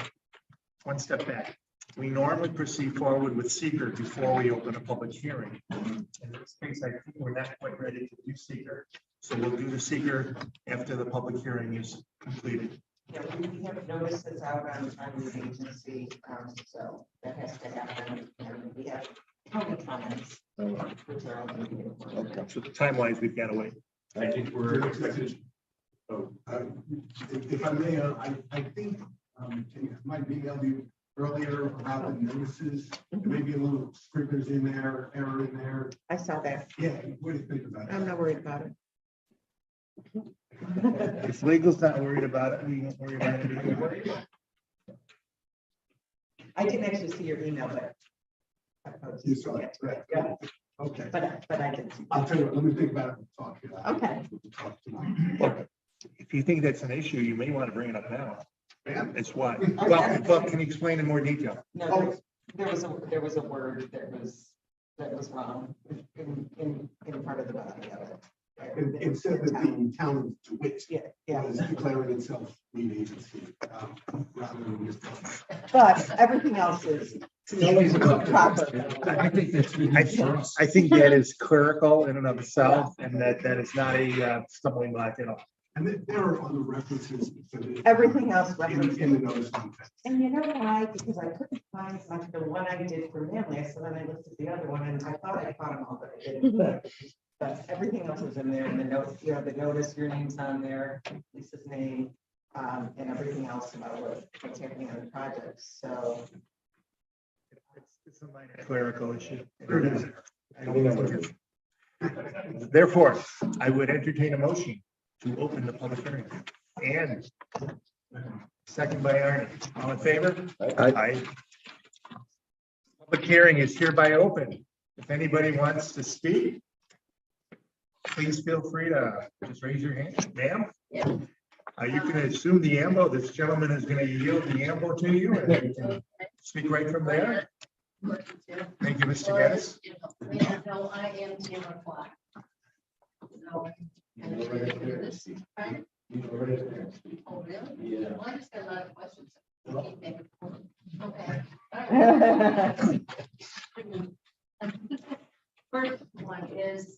one step back. We normally proceed forward with seeker before we open a public hearing. In this case, I think we're not quite ready to do seeker. So we'll do the seeker after the public hearing is completed. Yeah, we have notices out on the agency, so that has to happen, and we have public comments. Which are all needed. Okay, so time-wise, we've got to wait. I think we're expected. Oh, If I may, I think, might be able to earlier about the notices, maybe a little scribblers in there, error in there. I saw that. Yeah, what do you think about it? I'm not worried about it. If legal's not worried about it, we won't worry about it either. I didn't actually see your email, but. You saw it, right? Yeah, Okay, but I didn't. I'll tell you what, let me think about it and talk to you. Okay. Talk tomorrow. If you think that's an issue, you may want to bring it up now. It's what? Well, can you explain in more detail? No, there was a word that was wrong in part of the body of it. It said that the town of DeWitt Yeah, was declaring itself lead agency, rather than just. but everything else is proper. I think that is clerical in and of itself, and that is not a stumbling block at all. And there are other references. Everything else In references. the notice context. And you know why? Because I couldn't find like the one I did for Manlius, so then I looked at the other one and I thought I found them all, but I didn't. But everything else is in there, and the note, you know, the notice, your name's on there, Lisa's name, and everything else about what's happening on the project, so. It's a minor clerical issue. Therefore, I would entertain a motion to open the public hearing. And second by Arnie. All in favor? Aye. Public hearing is hereby open. If anybody wants to speak, please feel free to just raise your hand. Ma'am? You can assume the ambo. This gentleman is going to yield the ambo to you, and you can speak right from there. Thank you, Mr. Gaddis. No, I am Tim Clark. No. Right? Oh, really? Yeah. Well, I just got a lot of questions. Okay. All right. First one is,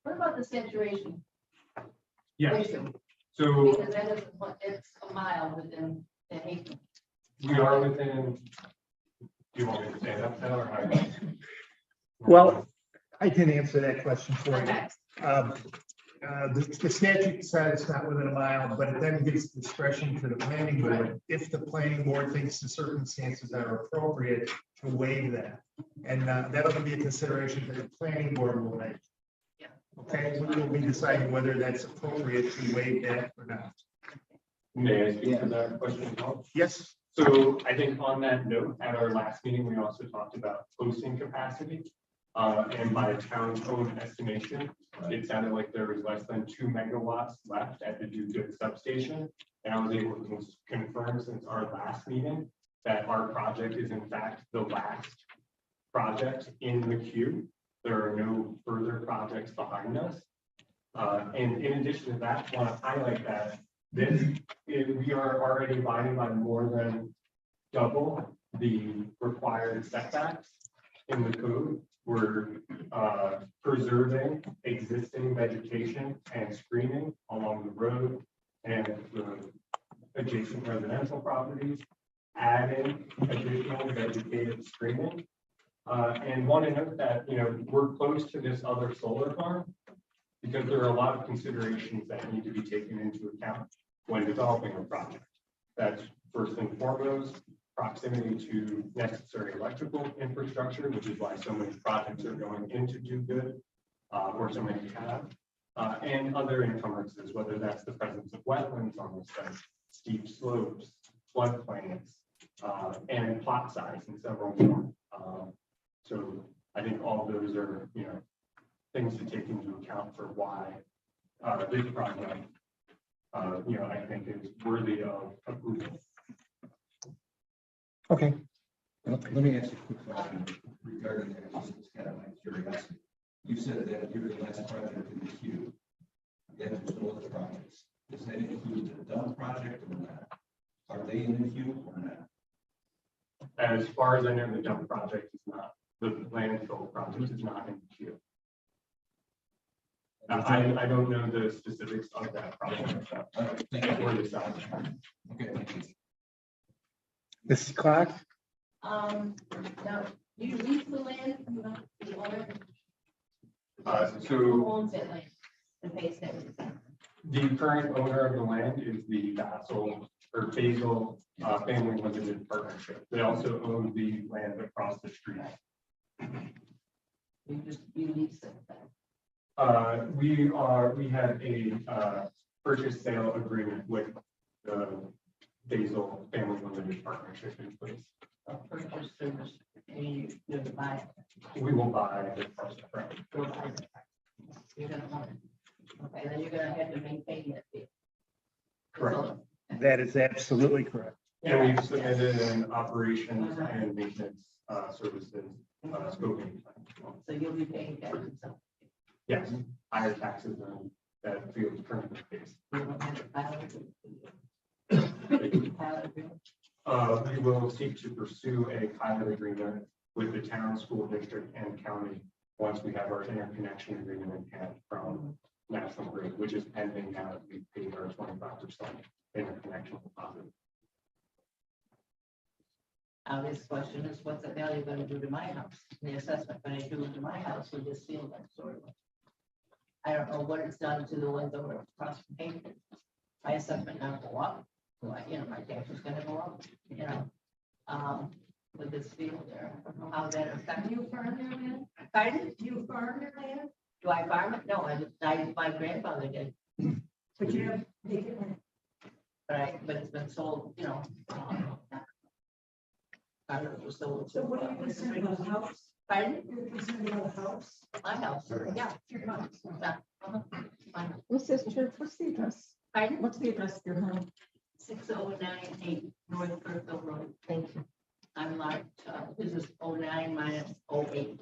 what about the saturation? yeah, Issue? so Because that is, it's a mile within the acre. we are within. Do you want me to say that, or how? Well, I can answer that question for you. Okay. The statute says it's not within a mile, but it then gives discretion to the planning board if the planning board thinks the circumstances are appropriate to waive that. And that'll be a consideration that the planning board will make. Yeah. Okay, we'll be deciding whether that's appropriate to waive that or not. May I speak to that question as well? Yes, So I think on that note, at our last meeting, we also talked about posting capacity. And by town's own estimation, it sounded like there was less than 2 megawatts left at the Do Good substation. And I was able to confirm since our last meeting that our project is in fact the last project in the queue. There are no further projects behind us. And in addition to that, I want to highlight that we are already abiding by more than double the required setbacks in the code. We're preserving existing vegetation and screening along the road and the adjacent residential properties, adding additional vegetated screening. And want to note that, we're close to this other solar farm because there are a lot of considerations that need to be taken into account when developing a project. That's first and foremost, proximity to necessary electrical infrastructure, which is why so many projects are going into Do Good, or so many have, and other encumbrances, whether that's the presence of wetlands on the site, steep slopes, floodplains, and plot size in several more. So I think all of those are, things to take into account for why this project I think is worthy of approval. Okay, Let me ask you a quick question regarding that, just kind of my curiosity. You said that you're the last project in the queue. Yet there's no other projects. Does that include the dump project or not? Are they in the queue or not? As far as I know, the dump project is not, the landfill project is not in the queue. I don't know the specifics of that project. Thank you. Or the size. Okay, thank you. Mrs. Clark, Now, you lease the land, you know, the owner, So who owns that land and pays that. the current owner of the land is the Basil Family Limited Partnership. They also own the land across the street. You lease it. We had a purchase sale agreement with the Basil Family Limited Partnership in place. Purchase service, and you buy it. We will buy the parcel from. Go buy it. You're gonna want it. Okay, then you're gonna have to maintain that fee. Correct. that is absolutely correct. And we've submitted an operations and maintenance services scoping plan. So you'll be paying taxes. So Yes, higher taxes than that field currently pays. you don't have to file it. We will seek to pursue a pilot agreement with the town, school district, and county once we have our interconnection agreement in hand from National Grid, which is pending now that we've paid our 25% interconnection deposit. This question is, what's the value going to do to my house? The assessment going to do to my house with this field that sort of. I don't know what it's done to the ones over across the pavement. My assessment now go up, so my tax is gonna go up, with this field there. I don't know how that affects you. Farm your land? Pardon? Do you farm your land? Do I farm it? No, my grandfather did. But you have vacant land. But it's been sold, I don't know, sold. So what are you concerned about, the house? Pardon? You're concerned about the house? My house, yeah. Your house. Yeah, Fine. Mrs. Church, what's the address? Pardon? What's the address of your home? 6098 North Kirkville Road. Thank you. I'm like, this is 09 minus 08.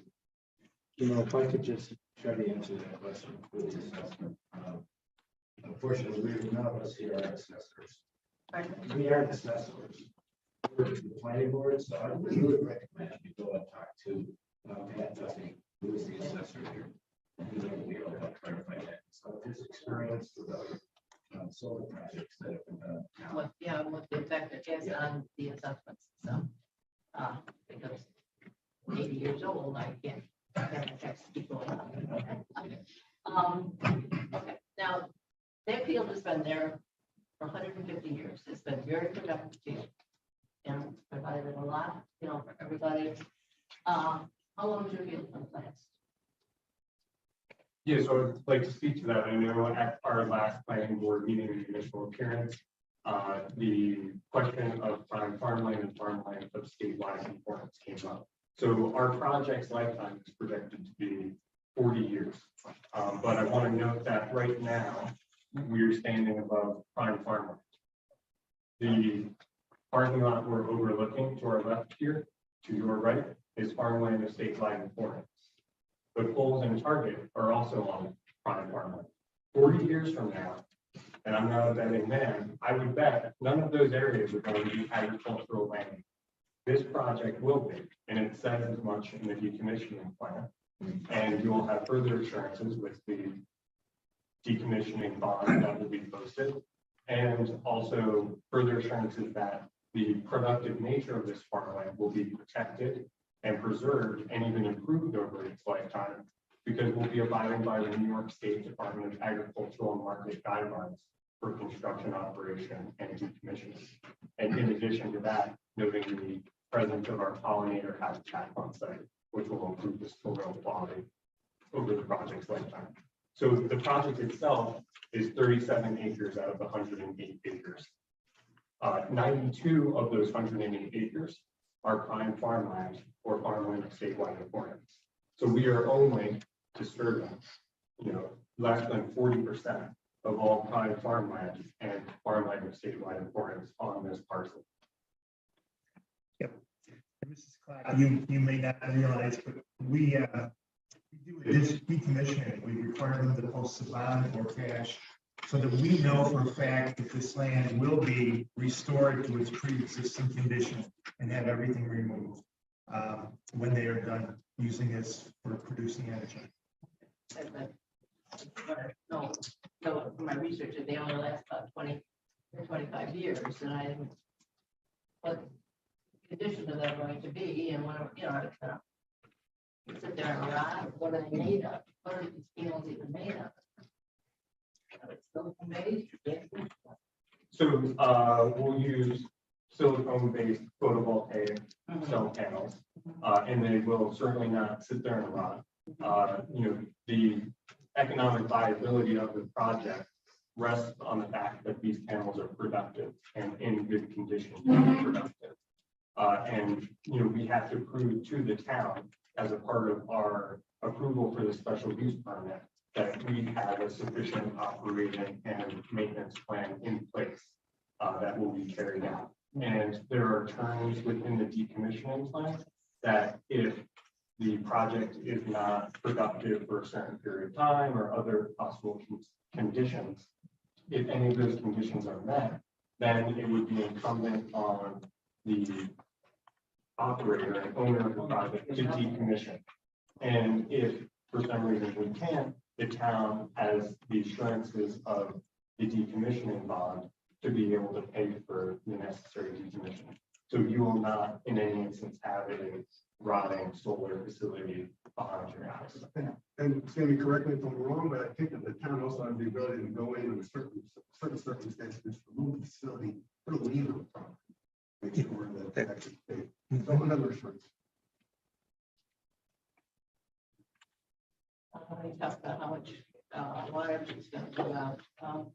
If I could just try to answer that question with the assessment. Unfortunately, none of us here are assessors. Pardon? We are assessors. We're the planning board, so I would really recommend you go and talk to Pat Duffy, who is the assessor here. And he's going to be able to help clarify that. So his experience with other solar projects that have been done. What the effect it has on the assessments, so. Because I'm 80 years old, I can't have the tax keep going up. Okay, now, that field has been there for 150 years. It's been very productive field. Provided a lot, for everybody. How long has your field been plants? Yeah, so I'd like to speak to that. I know at our last planning board meeting, the initial appearance, the question of prime farmland and farmland of statewide importance came up. So our project's lifetime is projected to be 40 years. But I want to note that right now, we're standing above prime farmland. The parking lot we're overlooking to our left here, to your right, is farmland of statewide importance. But Coles and Target are also on prime farmland. 40 years from now, and I'm not a betting man, I would bet none of those areas are going to be agricultural land. This project will be, and it says as much in the decommissioning plan. And you will have further assurances with the decommissioning bond that will be posted. And also further assurances that the productive nature of this farmland will be protected and preserved and even improved over its lifetime, because we'll be abiding by the New York State Department of Agricultural and Market guidelines for construction, operation, and decommissioning. And in addition to that, noting the presence of our pollinator habitat on site, which will improve the soil quality over the project's lifetime. So the project itself is 37 acres out of the 108 acres. 92 of those 108 acres are prime farmland or farmland of statewide importance. So we are only disturbing, less than 40% of all private farmland and farmland of statewide importance on this parcel. Mrs. Clark, you may not realize, but we do this decommissioning. We require them to post a bond or cash so that we know for a fact that this land will be restored to its pre-existing condition and have everything removed when they are done using this for producing energy. No, so for my research, they only last about 20 or 25 years, and I didn't. What conditions are they going to be, and what, you know, it's gonna sit there and rot, what are they made of? What are these panels even made of? It's silicone based, So we'll use silicone-based photovoltaic cell panels, and they will certainly not sit there and rot. You know, the economic viability of the project rests on the fact that these panels are productive and in good condition to be productive. And, you know, we have to prove to the town as a part of our approval for the special use permit that we have a sufficient operating and maintenance plan in place that will be carried out. And there are terms within the decommissioning plan that if the project is not productive for a certain period of time or other possible conditions, if any of those conditions are met, then it would be incumbent on the operator and owner of the project to decommission. And if for some reason we can't, the town has the assurances of the decommissioning bond to be able to pay for the necessary decommissioning. So you will not in any instance have a rotting solar facility behind your house. And Sammy, correct me if I'm wrong, but I think that the town also has the ability to go in with certain circumstances, remove the facility, put a lien on the property. Make sure that they actually pay. So another assurance. we talked about how much water is going to go out. Now,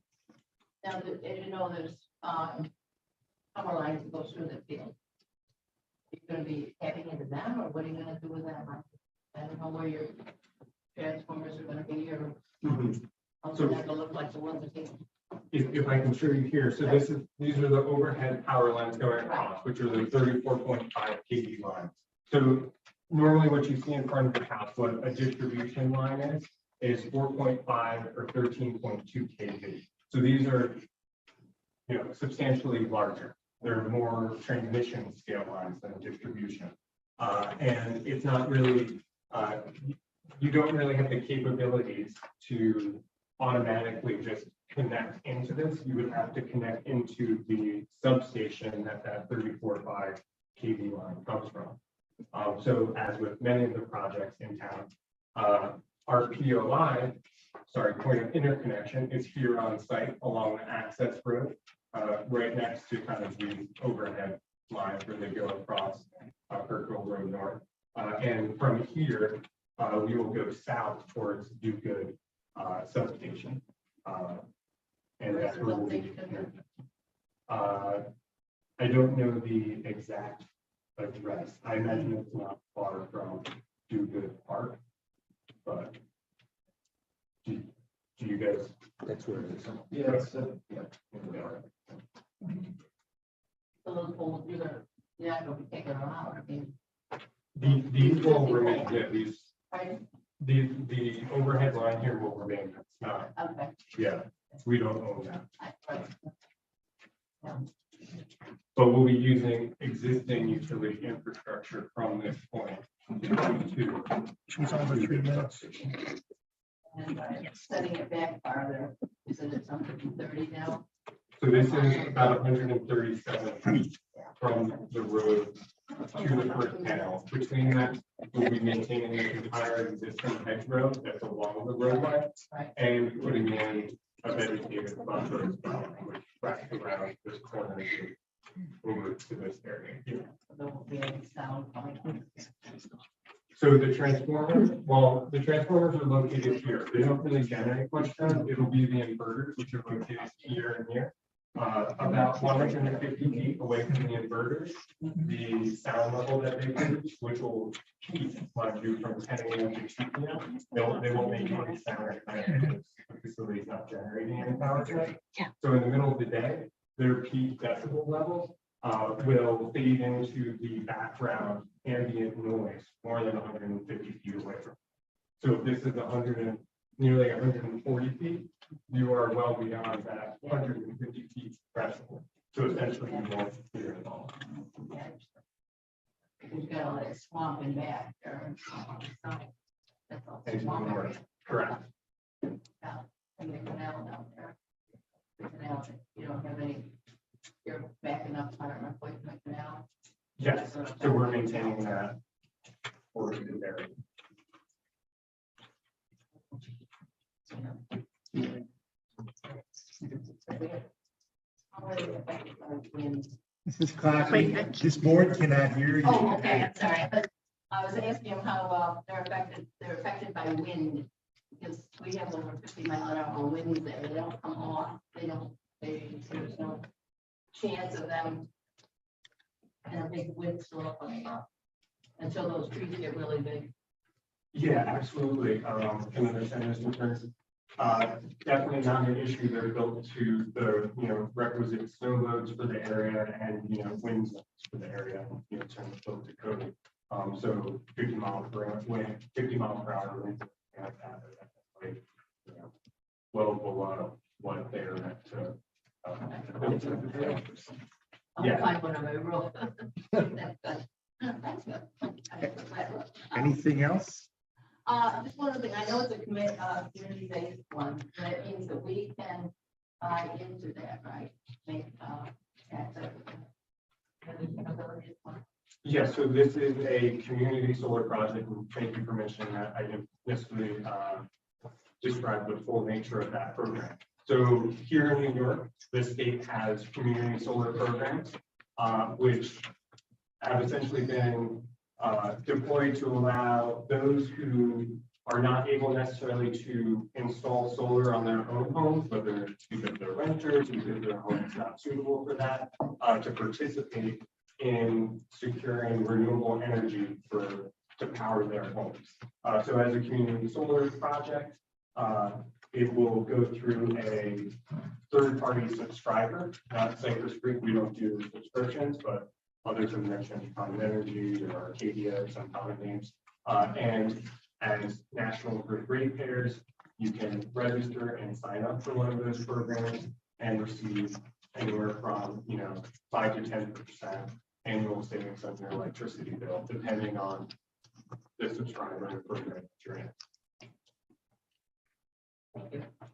as you know, there's power lines that go through the field. You're going to be tapping into them, or what are you going to do with them? I don't know where your transformers are going to be, or how's it going to look like the ones that came. If I can show you here, so these are the overhead power lines going across, which are the 34.5 kV lines. So normally what you see in front of your house, what a distribution line is 4.5 or 13.2 kV. So these are, you know, substantially larger. They're more transmission scale lines than distribution. And it's not really, you don't really have the capabilities to automatically just connect into this. You would have to connect into the substation that 34.5 kV line comes from. So as with many of the projects in town, our POI, point of interconnection is here on site along the access road, right next to kind of the overhead lines where they go across Kirkville Road North. And from here, we will go south towards Do Good substation. And that's where we'll be. I don't know the exact address. I imagine it's not far from Do Good Park, but do you guys? That's where it is. Yeah. So those poles, you're going to be taking them out. I mean, These will remain, these, right? the overhead line here will remain. It's not, Okay. yeah, we don't own that. Right. Yeah. But we'll be using existing utility infrastructure from this point to. She's on the 3 minutes. And setting it back farther, isn't it something 30 now? So this is about 137 feet from the road to the first panel. Between that, we'll be maintaining the entire existing hedgerow that's along the roadway Right. and putting in a vegetative buffer as well, which wraps around this corner here over to this area here. There won't be any sound coming from. So the transformers, well, the transformers are located here. They don't really generate much sound. It'll be the inverters, which are located here and here. About 150 feet away from the inverters, the sound level that they produce, which will keep mind you from 10 AM to 2 PM. They won't make any sound at night because the facility is not generating any power tonight. Yeah. So in the middle of the day, their peak decibel levels will fade into the background ambient noise more than 150 feet away from. So if this is nearly 140 feet, you are well beyond that 150 feet threshold. So essentially, you won't hear it at all. We've got all that swamp in back there. That's all And to the swamp. north, correct. Yeah, and the canal down there. The canal, you don't have any, you're backing up, I don't know, like the canal. Yes, so we're maintaining that portion there. Mrs. Coffey, Wait, this board cannot hear you. Oh, okay, I'm sorry. I was asking them how they're affected by wind. Because we have over 50-mile-an-hour winds there. They don't come off. There's no chance of them. And a big wind storm coming up until those trees get really big. Yeah, absolutely. Can understand those concerns. Definitely not an issue. They're built to the, requisite snow loads for the area and, wind zones for the area, terms built to code. So 50 mile per hour wind, 50 mile per hour winds like that are definitely, well below what they're meant to. I'll Yeah. find one of my roof. That's good. Anything else? Just one other thing, I know it's a community-based one, but it means that we can buy into that, right? Make, access. Yeah, so this is a community solar project, and thank you for mentioning that. I didn't necessarily describe the full nature of that program. So here in New York, the state has community solar programs, which have essentially been deployed to allow those who are not able necessarily to install solar on their own homes, whether it's because they're renters, because their home is not suitable for that, to participate in securing renewable energy to power their homes. So as a community solar project, it will go through a third-party subscriber, not Cypress Creek. We don't do subscriptions, but others have mentioned Common Energy or Arcadia, some common names. And as national grid ratepayers, you can register and sign up for one of those programs and receive anywhere from 5 to 10% annual savings on your electricity bill, depending on the subscriber and program that you're in.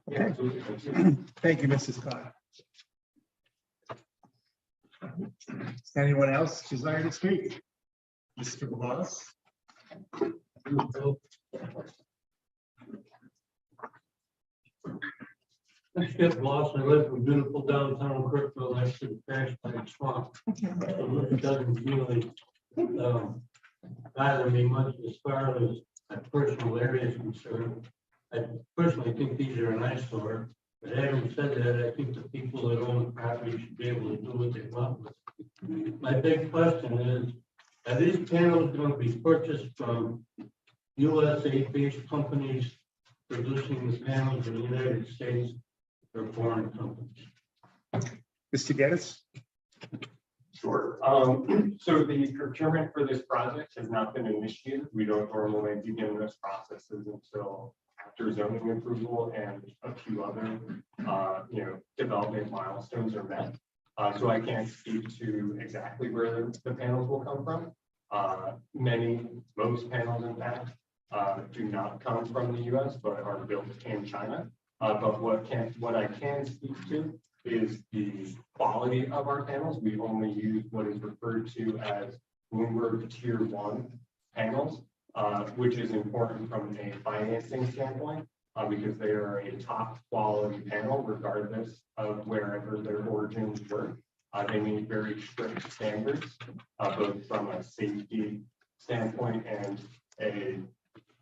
Yeah, absolutely. Thank you, Mrs. Coffey. Anyone else desire to speak? Mr. Wallace? I Skip Loss, I live in beautiful downtown Kirkville, next to the crash plant swamp. So it doesn't really bother me much as far as my personal area is concerned. I personally think these are an eyesore, but having said that, I think the people that own the property should be able to do what they want with it. My big question is, are these panels going to be purchased from USA-based companies producing the panels in the United States or foreign companies? Mr. Geddes? Sure. So the procurement for this project has not been initiated. We don't normally begin those processes until after zoning approval and a few other, development milestones are met. So I can't speak to exactly where the panels will come from. Most panels, in fact, do not come from the US, but are built in China. But what I can speak to is the quality of our panels. We only use what is referred to as Bloomberg Tier 1 panels, which is important from a financing standpoint, because they are a top quality panel, regardless of wherever their origins were. They meet very strict standards, both from a safety standpoint and a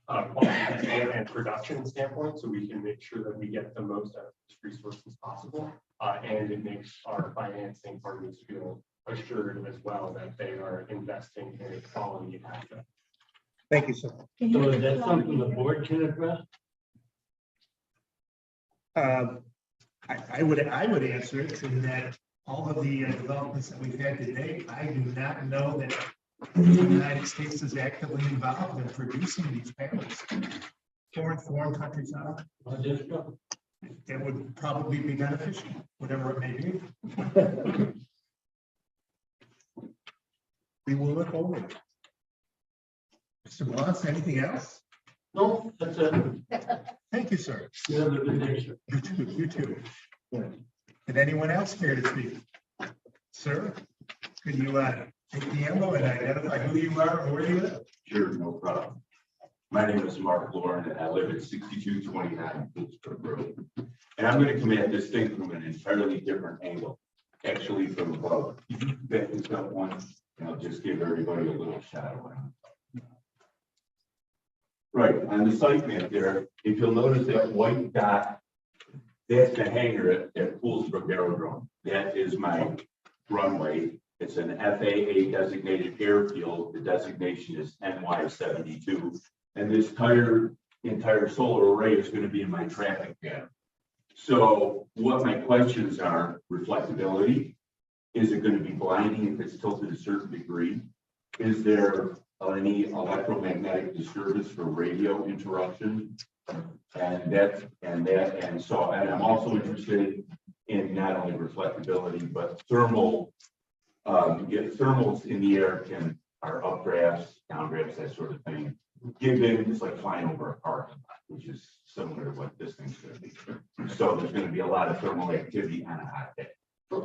quality control and production standpoint, so we can make sure that we get the most out of this resource as possible. And it makes our financing partners feel assured as well that they are investing in a quality asset. Thank you, sir. Can you- So is that something the board can address? I would answer it in that all of the developments that we've had today, I do not know that the United States is actively involved in producing these panels. Foreign countries are, that would probably be beneficial, whatever it may be. We will look over it. Mr. Blunt, anything else? No, that's it. Thank you, sir. You have a good day, sir. You too, you too. Did anyone else care to speak? Sir, could you take the ammo and identify who you are and where you live? Sure, no problem. My name is Mark Lauren and I live at 6229 Pittsburgh Road. And I'm going to come at this thing from an entirely different angle, actually from above. If you back this up one, and I'll just give everybody a little shadow. Right, on the site map there, if you'll notice that white dot, that's the hangar at Poolsbrook Aerodrome. That is my runway. It's an FAA designated airfield. The designation is NY72. And this entire solar array is going to be in my traffic pattern. So what my questions are: reflectability. Is it going to be blinding if it's tilted a certain degree? Is there any electromagnetic disturbance for radio interruption? And I'm also interested in not only reflectability, but thermal. Thermals in the air are updrafts, downdrafts, that sort of thing. Given it's like flying over a parking lot, which is similar to what this thing's going to be. So there's going to be a lot of thermal activity on a hot day.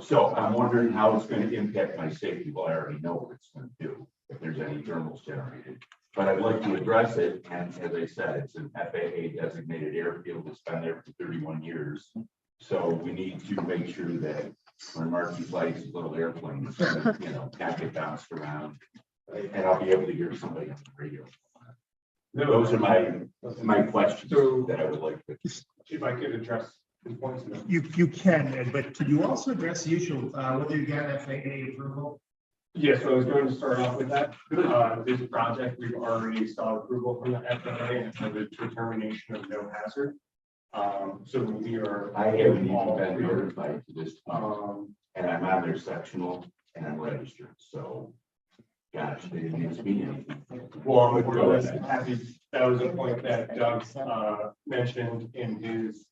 So I'm wondering how it's going to impact my safety. Well, I already know what it's going to do if there's any thermals generated. But I'd like to address it. And as I said, it's an FAA designated airfield. It's been there for 31 years. So we need to make sure that when Marky flies his little airplane, not get bounced around. And I'll be able to hear somebody on the radio. Those are my questions that I would like to. If I could address the points. You can, but could you also address the issue of whether you got FAA approval? Yes, so I was going to start off with that. This project, we've already saw approval from the FAA and for the determination of no hazard. So we are. I haven't even been notified to this point, and I'm on their sectional and I'm registered, so gosh, they didn't ask me anything. Well, I'm more or less happy. That was a point that Doug mentioned in his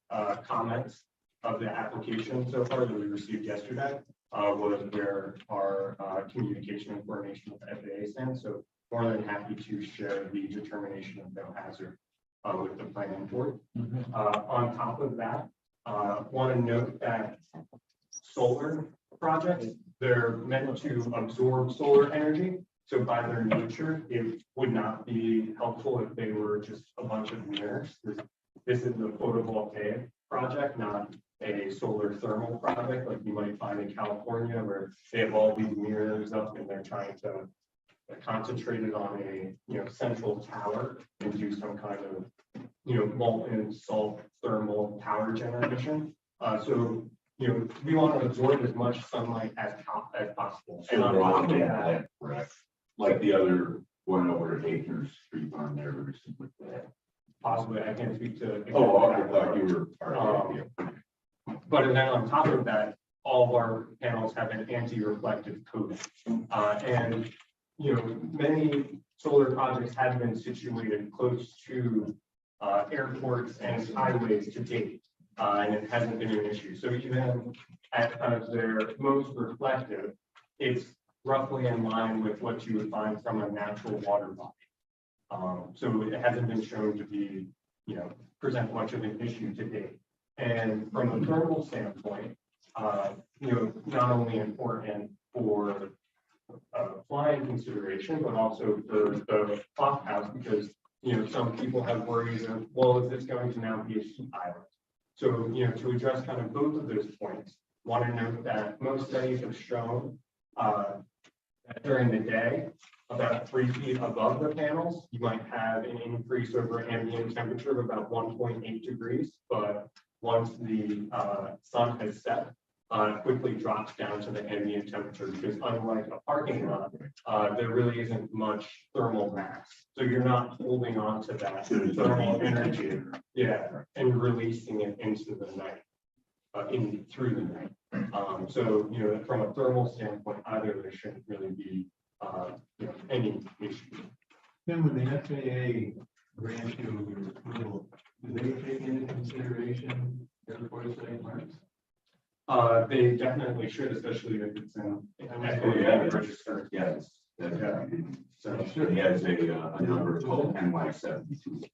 comments of the application so far that we received yesterday, was where our communication and coordination with the FAA stands. So more than happy to share the determination of no hazard with the planning board. On top of that, want to note that solar projects, they're meant to absorb solar energy. So by their nature, it would not be helpful if they were just a bunch of mirrors. This is a photovoltaic project, not a solar thermal project like you might find in California, where they have all these mirrors up and they're trying to concentrate it on a central tower and do some kind of molten salt thermal power generation. So we want to absorb as much sunlight as possible. So they're all doing that, correct? Like the other one over at Acres Street on there or something like that. Possibly, I can't speak to. Oh, I thought you were. But then on top of that, all of our panels have an anti-reflective coating. And many solar projects have been situated close to airports and highways to date, and it hasn't been an issue. So even at their most reflective, it's roughly in line with what you would find from a natural water body. So it hasn't been shown to be, present much of an issue to date. And from a thermal standpoint, not only important for flying consideration, but also for the clock house, because some people have worries of, well, is this going to now be a heat island? So to address kind of both of those points, want to note that most studies have shown that during the day, about 3 feet above the panels, you might have an increase over ambient temperature of about 1.8 degrees. But once the sun has set, it quickly drops down to the ambient temperature, because unlike a parking lot, there really isn't much thermal mass. So you're not holding on to that thermal energy, and releasing it into the night, through the night. So, from a thermal standpoint, either there shouldn't really be, any issue. Then when the FAA grants you your approval, do they take into consideration airport site marks? They definitely should, especially if it's in an Oh, yeah. FAA register. Yes. Yeah. So he has a number called NY72.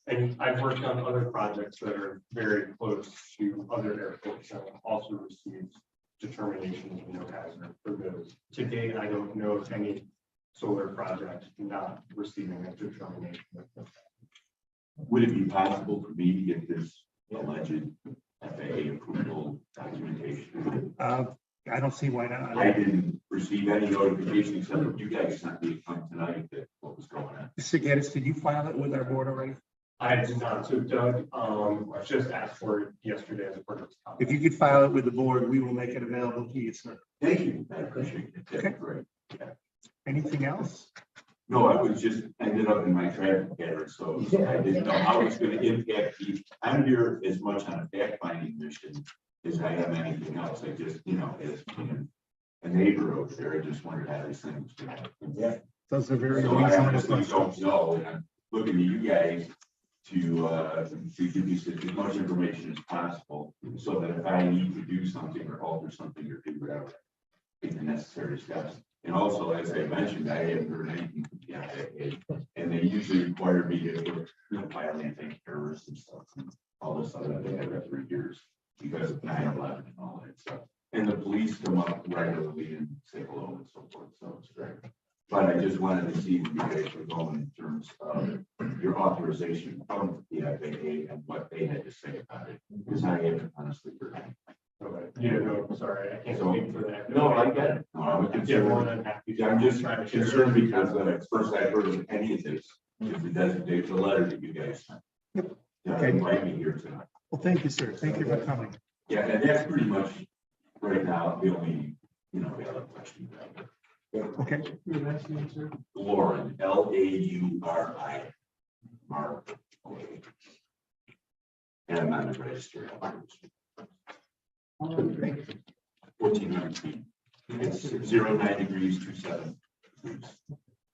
And I've worked on other projects that are very close to other airports and also received determinations of no hazard for those. To date, I don't know of any solar project not receiving a determination. Would it be possible for me to get this alleged FAA approval documentation? I don't see why not. I didn't receive any notification except that you guys sent me a come tonight that what was going on. Mr. Geddes, did you file it with our board already? I did not. So Doug, just asked for it yesterday as a part of his comment. If you could file it with the board, we will make it available to you, sir. Thank you. I appreciate it. That's great. Anything else? No, I was just ended up in my traffic pattern, so I didn't know how it's going to impact you. I'm here as much on a fact finding mission as I am anything else. I just, as a neighbor over there, I just wondered how these things. Yeah. Those are very So I reasonable honestly questions. don't know, and I'm looking to you guys to give me as much information as possible, so that if I need to do something or alter something or do whatever, take the necessary steps. And also, as I mentioned, I haven't heard anything from the FAA, and they usually require me to file anti-terrorist and stuff, and all this other they have every 3 years because of 9/11 and all that stuff. And the police come up regularly and say hello and so forth, so it's great. But I just wanted to see where you guys were going in terms of your authorization from the FAA and what they had to say about it, because I haven't honestly heard anything. Okay. Yeah, no, sorry, I can't speak for that. No, I get it. No, I'm more concerned. than happy to. I'm just Trying to share. concerned because at first I heard of any of this, if it doesn't date the letter that you guys sent. Yep. Yeah, invite me here tonight. Well, thank you, sir. Thank you for coming. Yeah, and that's pretty much right now the only, the other question. Okay. Your last name, sir? Lauren, Lauri. Mark. And I'm on the register. 1,400 feet. It's 09 degrees, 27 degrees.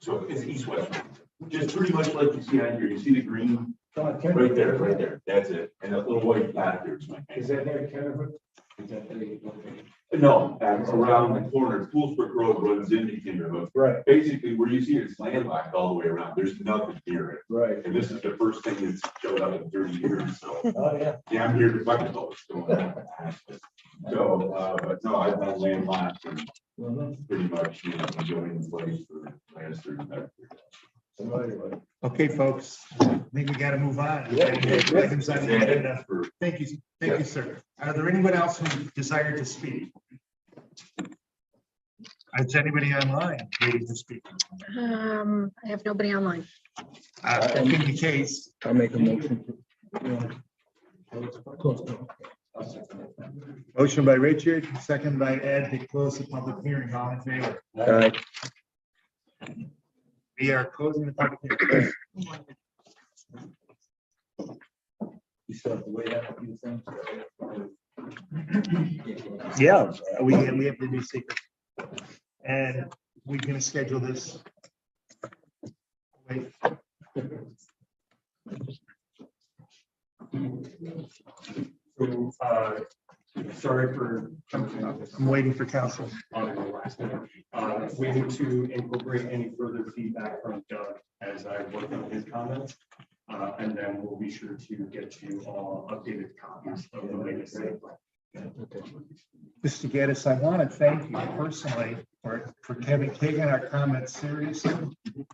So it's east-west. Just pretty much like you see on here. You see the green? Right there. That's it. And that little white dot there is my. Is that near Kennewood? Is that the? No, around the corner, Poolsbrook Road runs into Kinderhook. Right. Basically, where you see it, it's landlocked all the way around. There's nothing near it. Right. And this is the first thing that's showed up in 30 years, so. Oh, yeah. Yeah, I'm here to find out what's going on. So, but no, I've been landlocked and pretty much, enjoying the place for the last 35 years. Okay, folks, I think we got to move on. Items on the agenda. Thank you, sir. Are there anyone else who desire to speak? Is anybody online waiting to speak? I have nobody online. That being the case, I'll make a motion. motion by Richard, second by Ed to close the public hearing. All in favor? Aye. We are closing the public hearing. You still have to wait out a few things. Yeah, we have to do secret. And we're gonna schedule this. Wait. So, sorry for jumping on this. I'm waiting for council. On the last minute. Waiting to incorporate any further feedback from Doug as I work on his comments. And then we'll be sure to get you all updated copies of the latest site plan. Mr. Geddes, I want to thank you personally for having taken our comments seriously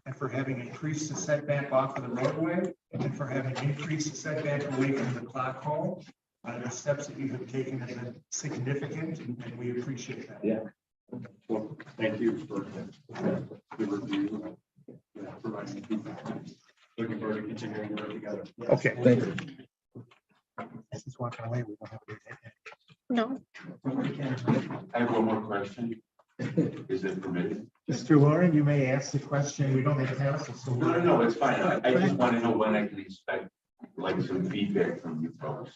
and for having increased the setback off of the roadway and for having increased the setback away from the clock hole. The steps that you have taken have been significant and we appreciate that. Yeah. Well, thank you for the review. Providing feedback. Looking forward to continuing to work together. Okay. Thank you. He's walking away. We don't have to. No, I have one more question. Is it permitted? Mr. Lauren, you may ask the question. We don't have counsel, so. No, it's fine. I just want to know when I can expect like some feedback from you folks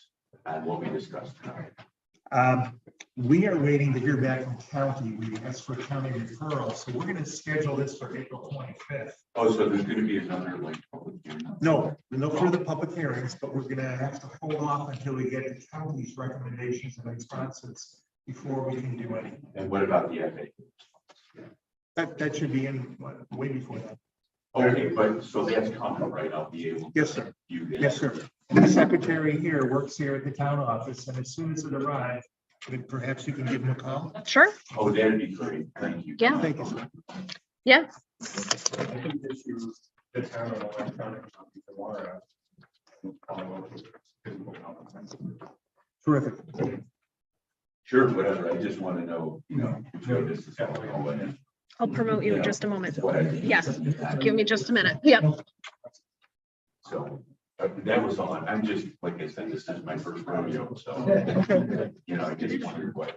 on what we discussed tonight. We are waiting to hear back from county. We asked for county referral, so we're gonna schedule this for April 25th. Oh, so there's going to be another like public hearing? No further public hearings, but we're gonna have to hold off until we get the county's recommendations and responses before we can do anything. And what about the FA? That should be in way before that. Okay, but so that's coming, right? I'll be able. Yes, sir. You guys. Yes, sir. The secretary here works here at the town office, and as soon as it arrives, perhaps you can give him a call. sure. Oh, that'd be great. Thank you. Yeah. Thank you, sir. Yeah. I think this year's the town of electronic copy of water. Follow up with physical comments. Terrific. Sure, whatever. I just want to know, which way this is going. I'll promote you in just a moment. What I- Yes. Give me just a minute. Yep. So that was all. I'm just, like I said, this is my first rodeo, so. I just wondered what.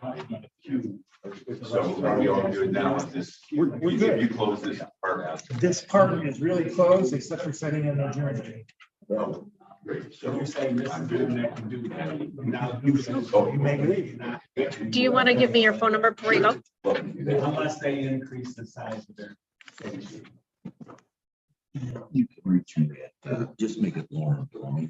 So are we all good now with this? We're good. You close this part out. This part is really closed, except for setting an adjournment. Oh, great. So You're saying this is good and I can do that. Now, You may leave. Do you want to give me your phone number before you go? unless they increase the size of their. You can reach me at, just make it Lauren Belong,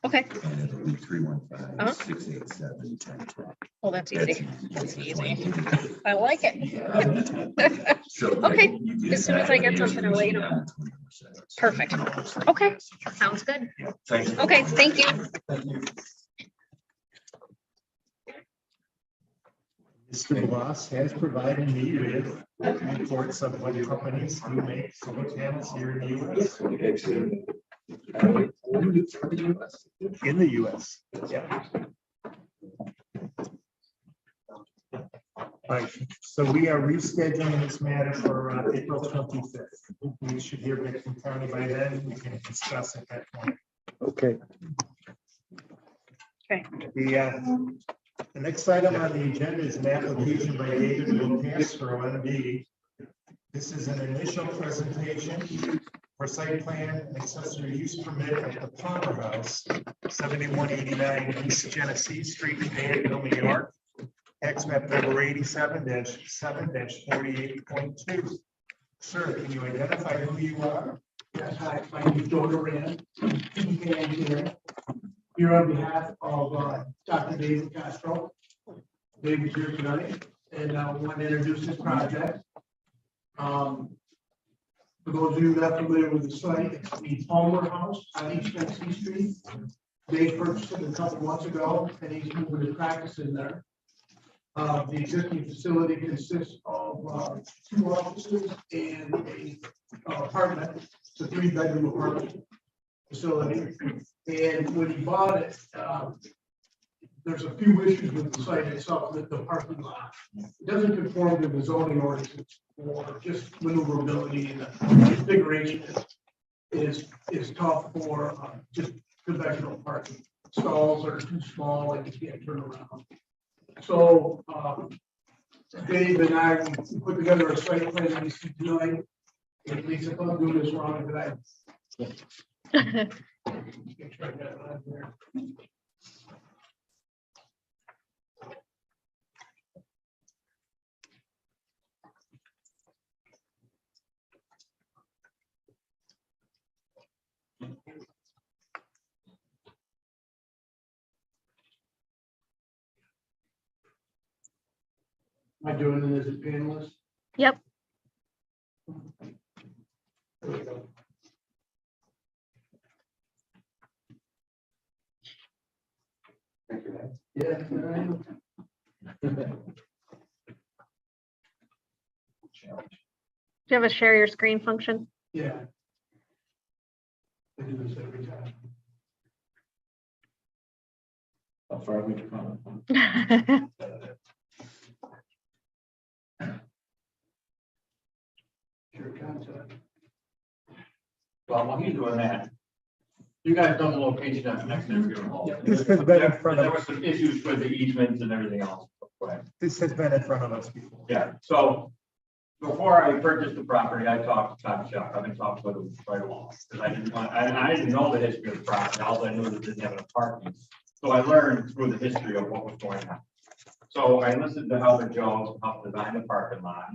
Okay. and it'll be Uh-huh. 315-687-1020. Well, that's easy. That's easy. I like it. So, Okay, you can as soon as I get add something, I'll let you know. down 20%. Perfect. Okay, sounds good. Thanks. Okay, thank you. Mr. Bloss has provided me with reports of what companies do make solar panels here in the US. In the US. Yeah. All right, so we are rescheduling this matter for April 25th. We should hear back from county by then. We can discuss at that point. Okay. Okay. The next item on the agenda is an application by David Lucas for OMB. This is an initial presentation for site plan and accessory use permit at the Palmer House, 7189 East Genesee Street, in Danville, New York. Tax map number 87-7-48.2. Sir, can you identify who you are? Yes, hi, my name is Joe Duran, engineer. Here on behalf of Dr. David Castro. David's here tonight, and I want to introduce this project. For those of you not familiar with the site, it's the Palmer House on East Genesee Street. They purchased it a couple months ago, and he's moving to practice in there. The existing facility consists of 2 offices and a apartment. It's a 3-bedroom apartment facility. And when he bought it, there's a few issues with the site itself, with the parking lot. It doesn't conform to the zoning ordinance for just maneuverability, and the configuration is tough for just conventional parking. Stalls are too small and you can't turn around. So Dave and I put together a site plan that we see tonight. At least if I'm doing this wrong, but Am I doing it as a panelist? Yep. There we go. Yeah. Do you have a share your screen function? Yeah. I do this every time. How far are we from? Well, while he's doing that, you guys done the location of the next interview. This has been in front of There were some issues with the easements and everything else. Go ahead. This has been in front of us before. Yeah, so before I purchased the property, I talked to Tom Shuck. I've been talking with him right along. Because I didn't want, I didn't know the history of the property. All I knew is it didn't have enough parking. So I learned through the history of what was going on. So I listened to Heather Jones help design the parking lot.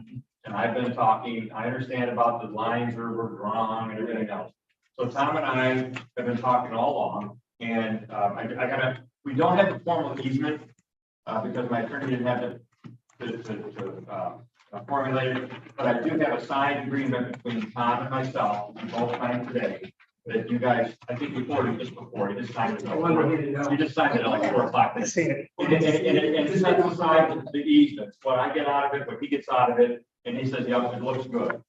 And I've been talking, I understand about the lines were wrong and everything else. So Tom and I have been talking all along, and we don't have a formal easement, because my attorney didn't have to formulate it, but I do have a signed agreement between Tom and myself, we both signed today, that you guys, I think you forwarded this before, you just signed it. You just signed it at like 4 o'clock. I've seen it. And it sets aside the easements, what I get out of it, what he gets out of it, and he says, yeah, it looks good.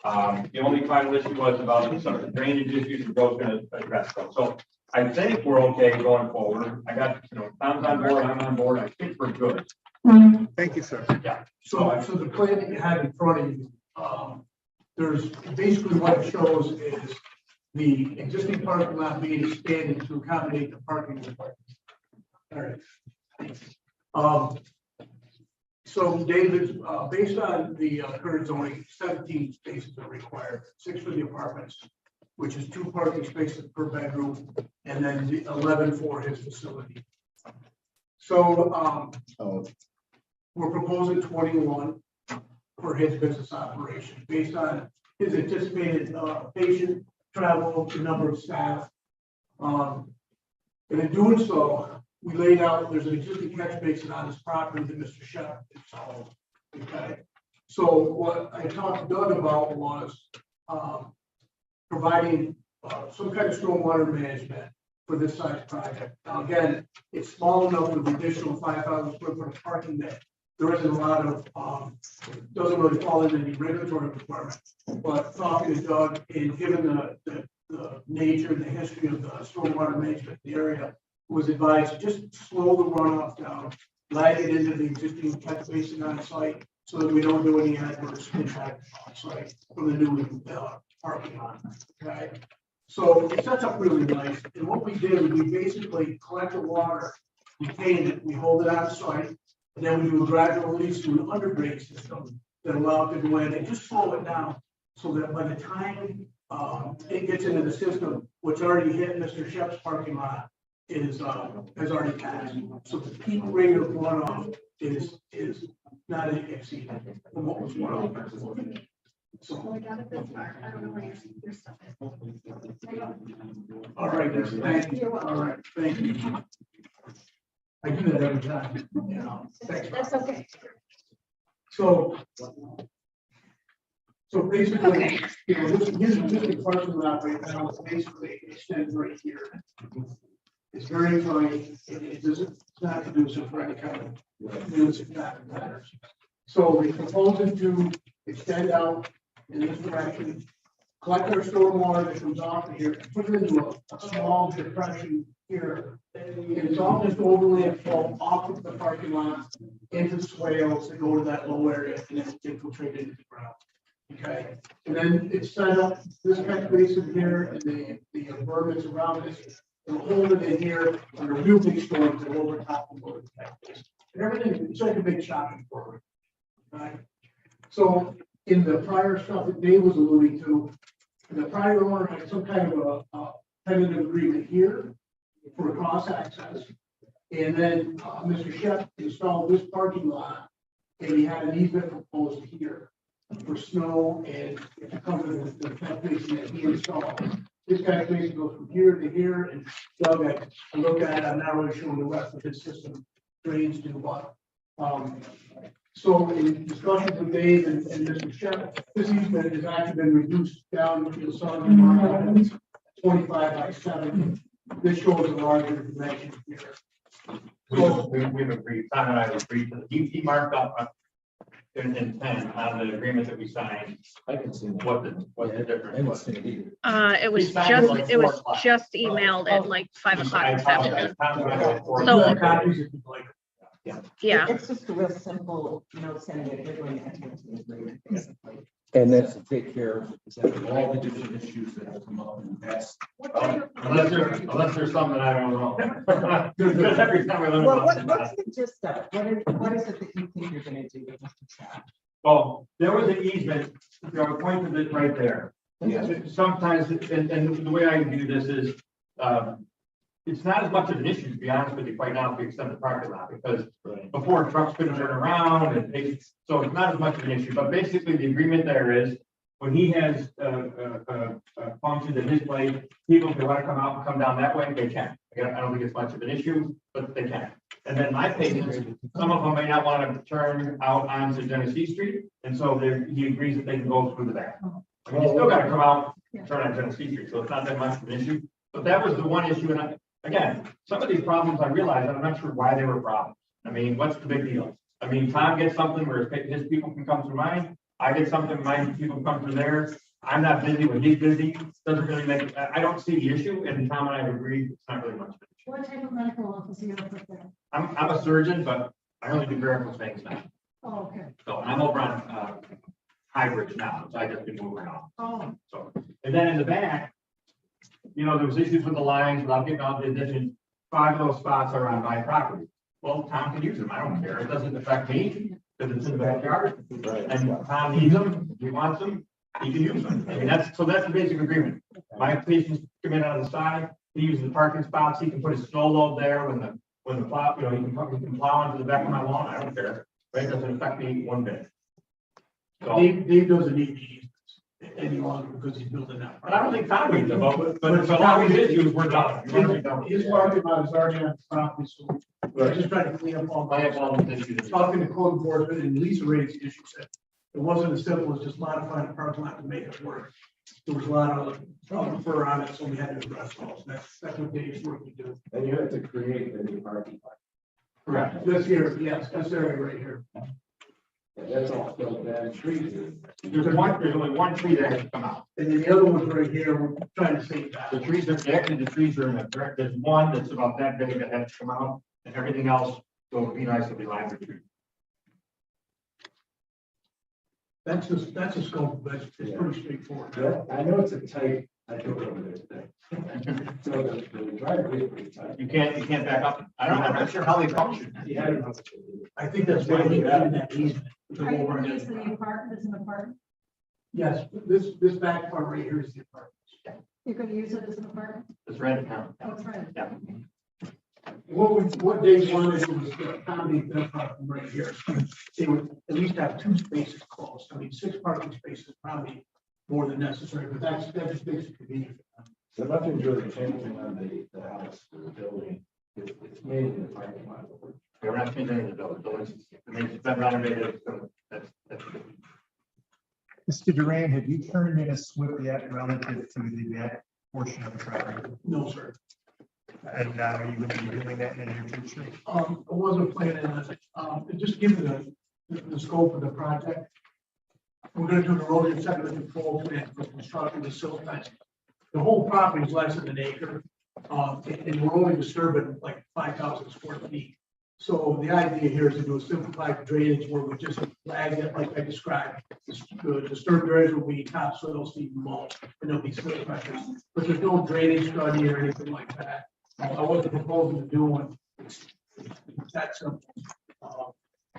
The only final issue was about some of the drainage issues, and Joe's gonna address those. So I think we're okay going forward. I got, Tom's on board, I'm on board, I think we're good. Thank you, sir. Yeah. So the plan that you have in front of you, there's basically what it shows is the existing parking lot being expanded to accommodate the parking requirements. All right. So David, based on the current zoning, 17 spaces are required, 6 for the apartments, which is 2 parking spaces per bedroom, and then the 11 for his facility. So we're proposing 21 for his business operation, based on his anticipated patient travel, the number of staff. And in doing so, we laid out, there's an existing catch basin on this property that Mr. Shep installed. Okay, so what I talked to Doug about was providing some kind of stormwater management for this size project. Now, again, it's small enough with additional 5,000 square foot of parking that there isn't a lot of, doesn't really fall into any regulatory requirement. But talking to Doug and given the nature and the history of the stormwater management in the area, was advised to just slow the runoff down, lag it into the existing catch basin on site so that we don't do any adverse impact on site from the new parking lot. Okay, so it sets up really nice. And what we did, we basically collect the water, contain it, we hold it on site, and then we do a gradual release to an underdrain system that allows it to go in and just slow it down so that by the time it gets into the system, which already hit Mr. Shep's parking lot, has already passed. So the peak rate of runoff is not exceeded from what was going on. So, I got it this far. I don't know where your stuff is. all right, thank you. All right, thank you. I do that every time. Thanks. That's okay. So basically, this existing parking lot right now is basically extends right here. It's very tight, it's not conducive for any kind of music traffic matters. So we're proposing to extend out in this direction, collect our stormwater that comes off of here, and put it into a small depression here. And it's all just overland flow off of the parking lot into swales that go to that low area and then infiltrate into the ground. Okay, and then it's set up this catch basin here and the vermins around this. And hold it in here under real big storms and over top of the catch basin. And everything, it's like a big shopping forward. Right? So in the prior stuff that Dave was alluding to, the prior owner had some kind of a tentative agreement here for cross access. And then Mr. Shep installed this parking lot and he had an easement proposed here for snow and to cover the catch basin that he installed. This catch basin goes from here to here, and Doug, I look at it, I'm not really sure the rest of his system drains to what. So in discussions with Dave and Mr. Shep, this easement has actually been reduced down to the southern 25 by 7. This shows a larger dimension here. So We've agreed, Tom and I have agreed, he marked up in 10 on the agreement that we signed. I can see What the difference was. It was He signed like 4 o'clock. just emailed at like 5 o'clock I this apologize. afternoon. Tom's got it at 4 So- o'clock. copies if you'd like. Yeah. It's just a real simple, sending it, they're going to enter into the agreement, basically. And that's to take care of all the different issues that have come up in the past. Unless there's something I don't know. Because every time we learn Well, about what's the gist of it? What is it that you think you're gonna do with Mr. Chad? well, there was an easement, you know, pointed it right there. Yeah. Sometimes, and the way I view this is, it's not as much of an issue, to be honest with you, quite now, if we extend the parking lot, because before trucks couldn't turn around, so it's not as much of an issue, but basically the agreement there is, when he has, functions in his place, people, if they want to come out and come down that way, they can. Again, I don't think it's much of an issue, but they can. And then my patients, some of them may not want to turn out onto Genesee Street, and so he agrees that they can go through the back. I mean, you still gotta come out, and turn on Genesee Street, so it's not that much of an issue, but that was the one issue, and again, some of these problems I realized, I'm not sure why they were problems. I mean, what's the big deal? I mean, Tom gets something where his people can come through mine, I get something, my people come through there. I'm not busy when he's busy, doesn't really make, I don't see the issue, and Tom and I have agreed, it's not really much of an issue. What type of medical office are you gonna put there? I'm a surgeon, but I only do medical things now, Oh, okay. so and I'm over on, Highbridge now, so I just been moving on. Oh, So, and then in the back, you know, there was issues with the lines, without getting all the addition, 5 of those spots are on my property. Well, Tom can use them, I don't care, it doesn't affect me, because it's in the backyard, and Tom needs them, if he wants them, he can use them. I mean, that's the basic agreement. My patients come in on the side, he uses the parking spots, he can put his snow load there when the plow, you know, he can plow onto the back of my lawn, I don't care, right, it doesn't affect me one bit. So, Dave doesn't need these any longer because he's building that. but I don't think Tom needs them, but so long as it is, we're done. His parking lot is already on the property, so we're just trying to clean up all. I have all the issues. Talking to code enforcement and Lisa raised the issue, said it wasn't as simple as just modifying the parking lot to make it work. There was a lot of fur on it, so we had to address those. That's what Dave's working to do. And you have to create a new parking lot. Correct. This here, yes, this area right here. And that's all still bad trees. There's only one tree that has to come out. And then the other one's right here, we're trying to save that. The trees are in the, there's one that's about that big that has to come out, and everything else, so it'd be nice to be lined with trees. That's a scope, but it's pretty straightforward. Yeah, I know it's a tight, I drove over there today. So the driveway is pretty tight. You can't back up. I'm not sure how they function. Yeah, I don't know. I think that's why we added that easement. are you gonna use the apartment as an apartment? Yes, this back part right here is the apartment. You're gonna use it as an apartment? It's right now. That's right. Yeah. What Dave wanted was to accommodate that parking right here. They would at least have 2 spaces closed. I mean, 6 parking spaces is probably more than necessary, but that's just basic convenience. So nothing's really changing on the house, the building. It's mainly the parking lot. We're not changing the building. I mean, it's been renovated, so that's good. Mr. Duran, have you turned in a SWIP yet relative to the back portion of the property? No, sir. And are you going to be doing that in the near future? I wasn't planning on it. Just give me the scope of the project. We're gonna do the erosion sediment control plan for constructing the silt fence. The whole property is less than an acre, and we're only disturbing like 5,000 square feet. So the idea here is to do a simplified drainage where we just flag it like I described. The disturbed areas will be topsoil, seed, mulch, and there'll be silt pressures. But there's no drainage study or anything like that. I wasn't proposing to do one. It's that simple.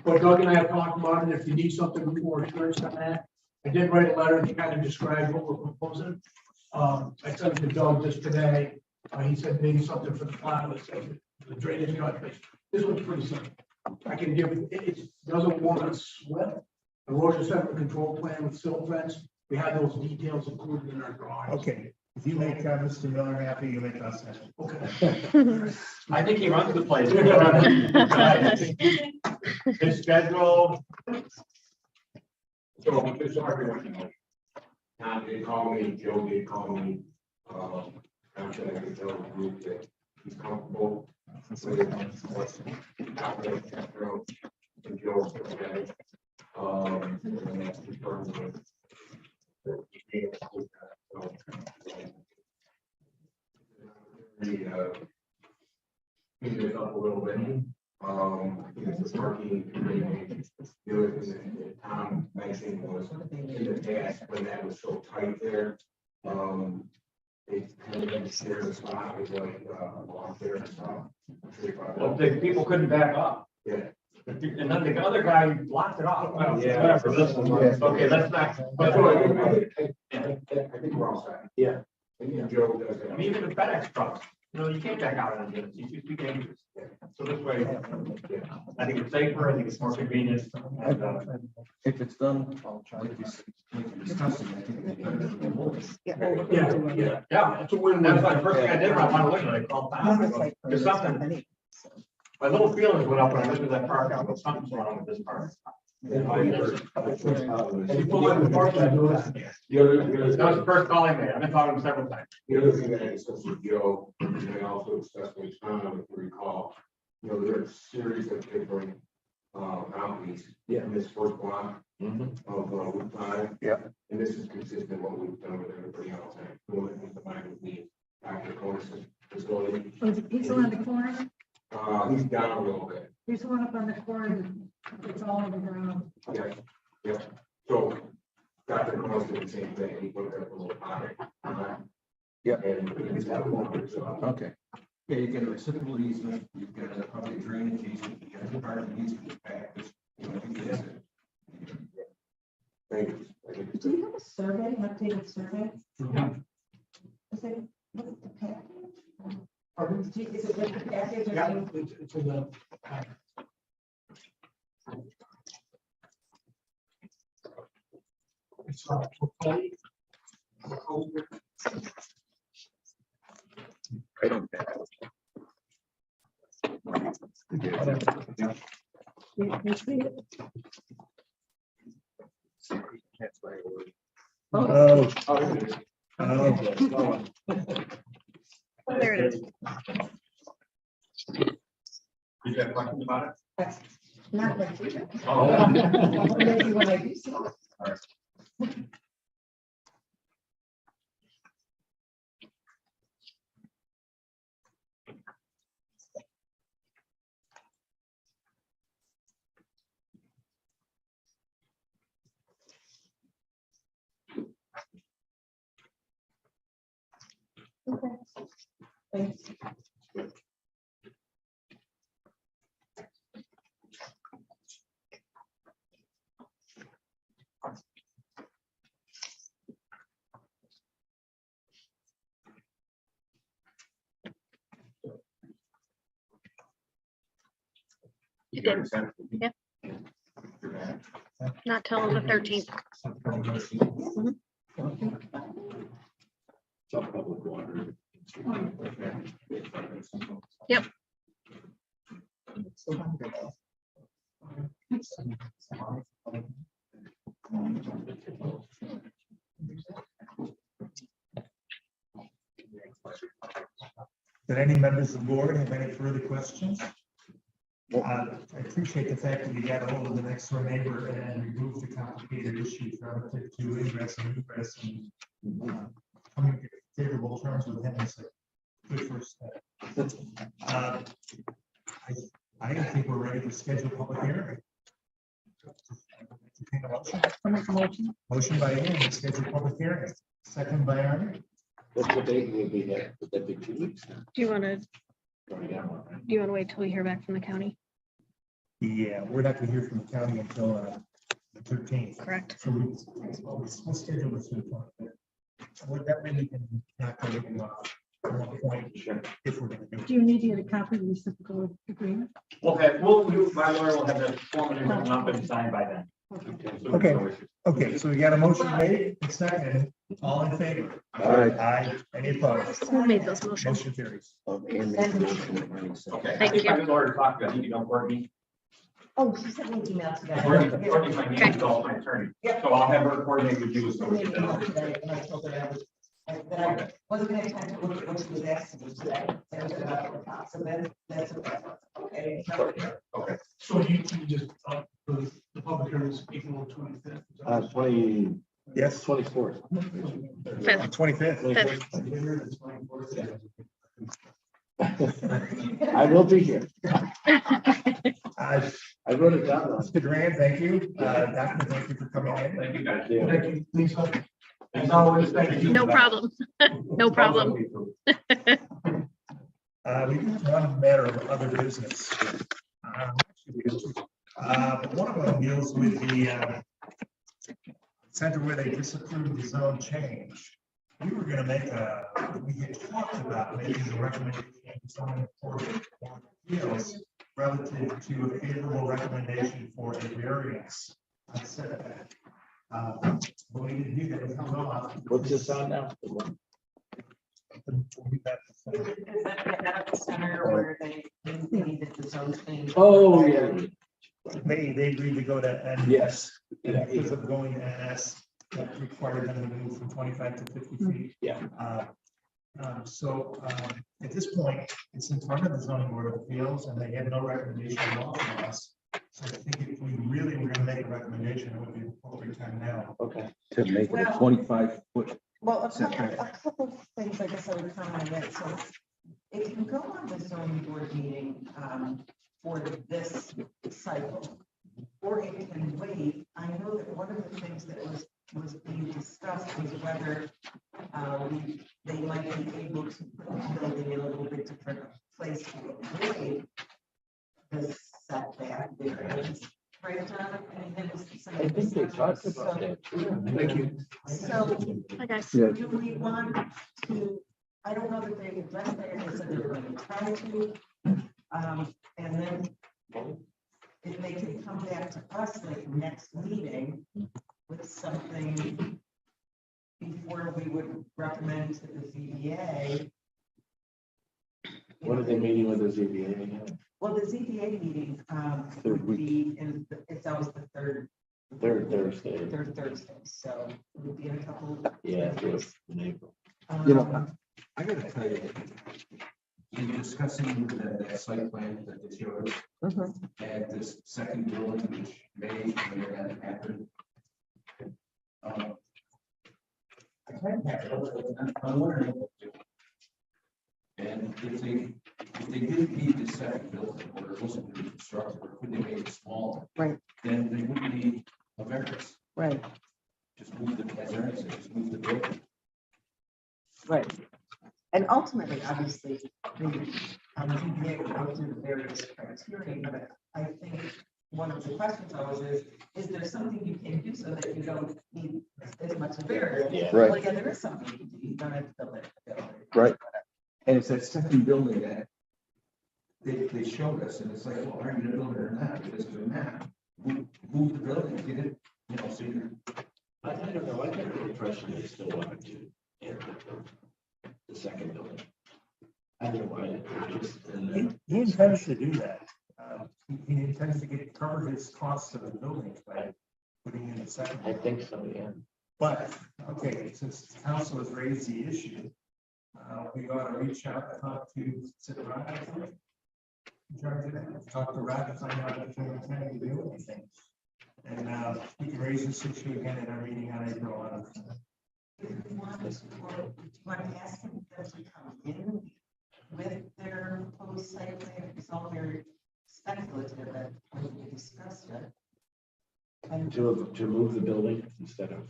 But Doug and I have talked about it. If you need something more assurance on that, I did write a letter to kind of describe what we're proposing. I sent it to Doug just today. He said maybe something for the plan, the drainage cut. This one's pretty simple. I can give, it doesn't want to sweat. Erosion sediment control plan with silt fence. We have those details included in our drawings. Okay, if you make Mr. Miller happy, you make us happy. Okay. I think he runs the place. His schedule. So just arguing, Tom did call me, Joe did call me, I'm sure I can tell the group that he's comfortable with what's Comparative Chapter and Joe. And then that's confirmed with heat it up a little bit. It's the parking. The other thing that Tom mentioned was in the past, when that was so tight there, it kind of had to share the spot with like, along there and stuff. Well, the people couldn't back up. Yeah. And then the other guy blocked it off. Well, Yeah. whatever, this one. Okay, let's not. That's what I think we're all set. Yeah. And Joe does I that. mean, even the FedEx trucks, you can't back out on this, it's too dangerous. So this way, I think it's safer, I think it's more convenient. And, If it's done, I'll try to discuss it. I think it's better than the rules. Yeah. Yeah, It's a win-win. that's why the first thing I did when I wanted to look at it, I called Tom. There's something, my little feelings went up when I looked at that park, I was something's wrong with this park. If you pull in the park, I do it. That was the first call I made, I've been talking to him several times. The other thing that I discussed with Joe, and I also discussed with Tom, if you recall, there's a series of different outreach in this first block of Route 5. Yeah. And this is consistent what we've done with everybody else. And going with the mind with the Dr. Corners facility. He's on the corner, He's down a little bit. he's the one up on the corner, it's all on the ground. Yes, yep. So Dr. Corners did the same thing. He put up a little pocket. Yep. And he's got a little bit, so. Okay. Yeah, you get a reciprocal easement, you've got a probably drainage easement, you got a part of the easement back, I think that's it. Thank you. Thank you. Do you have a survey, an updated survey? Yeah. Is it, what's the package? Pardon? Is it with the package? or Yeah, something? it's in the. It's not. I don't think. You see it? That's why I worry. Oh, Oh, there it is. You got questions about it? That's not like you. Oh. Maybe when I do see it. Okay. Thanks. You did. Yeah. Not till the 13th. Public water. Yep. Did any members of the board have any further questions? I appreciate the fact that you got a hold of the next door neighbor and removed the complicated issues relative to ingress and egress and coming to favorable terms with him. It's a good first step. I think we're ready to schedule a public hearing. Entertain a motion. I'll make a motion. Motion by Ian to schedule a public hearing. Second by Arnie. What's the date will be there? Would that be 2 weeks? Do you want to wait till we hear back from the county? Yeah, we're not going to hear from the county until the 13th. Correct. So we'll schedule this to the point. That way we can not go anything off. If we're going to do it. Do you need to get a copy of the reciprocal agreement? My lawyer will have that formally written up and signed by then. Okay, so we got a motion made, and seconded, all in favor? Aye. Any opposed? Who made those motions? Motion carries. Okay. Thank you. I'm the lawyer to talk to, I think you know Courtney. Oh, she sent me an email today. Courtney's my name, my attorney. So I'll have her coordinate with you. So we get that. Today, and I told her I wasn't gonna have time to look at what she was asking me today. And it was about the top, so that's okay. Okay. So you just, the public hearing is April 25th. 20, Yes, 24th. 25th. I will be here. I wrote it down. Mr. Duran, thank you. Doctor, thank you for coming in. Thank you, guys. Thank you, Lisa. As always, thank you. No problem. No problem. We have one matter of other business. But one of them deals with the center where they disapproved the zone change. We were gonna make we had talked about making a recommendation to zoning board of appeals relative to a favorable recommendation for a variance on setback. But we didn't do that, it comes off. What's this on now? Is that the medical center where they needed the zone change? Oh, yeah. They agreed to go to N. Yes. And because of going to NS, that required them to move from 25 to 50 feet. Yeah. So at this point, it's in front of the zoning board of appeals and they had no recommendation at all from us. So I think if we really were gonna make a recommendation, it would be appropriate time now. Okay. To make it a Well- 25-foot. Well, a Setback. couple of things I guess I would comment on that. So it can go on the zoning board meeting for this cycle, or it can wait. I know that one of the things that was being discussed was whether they might be able to put the building in a little bit different place to avoid the setback variance. Right, John? I mean, there was some I think they talked discussion. about that too. Thank you. So Hi, guys. Yeah. do we want to, I don't know that they addressed that, they said they were going to try to. And then if they can come back to us like next meeting with something before we would recommend to the ZBA. What are they meeting with the ZBA again? Well, the ZBA meeting Third would week. be in, it's always the third Third Thursday. Thursday, so it would be in a couple. Yeah, it's in April. You know, I gotta tell you, in discussing that site plan that they showed us, and this second building, which may or may not happen. I kind of have, I'm wondering what to do. And if they didn't need the second building, or it wasn't going to be constructed, or could they make it smaller? Right. Then they wouldn't need a variance. Right, Just move the, as Aaron said, just move the building. right. And ultimately, obviously, the ZBA would go through the various criteria, but I think one of the questions always is there something you can do so that you don't need as much variance? Yeah. Right. Well, yeah, there is something you can do, you don't have to build it. Right. And it's that second building that they showed us, and it's like, well, are you gonna build it or not? Because they're not. Move the building, get it, you know, so you're. I don't know, I got the impression they still wanted to add the second building. I don't know why. They're just- and He intends to do that. He intends to cover his costs of the building by putting in a second. I think so, yeah. But, okay, since the council has raised the issue, we ought to reach out and talk to, is it Rod, I think? In charge of that, talk to Rod to find out if they're intending to do anything. And we can raise this issue again in our meeting on April 11th. If you want to, or do you want to ask them to come in with their proposed site plan, it's all very speculative, but we discussed it. And To move the building instead of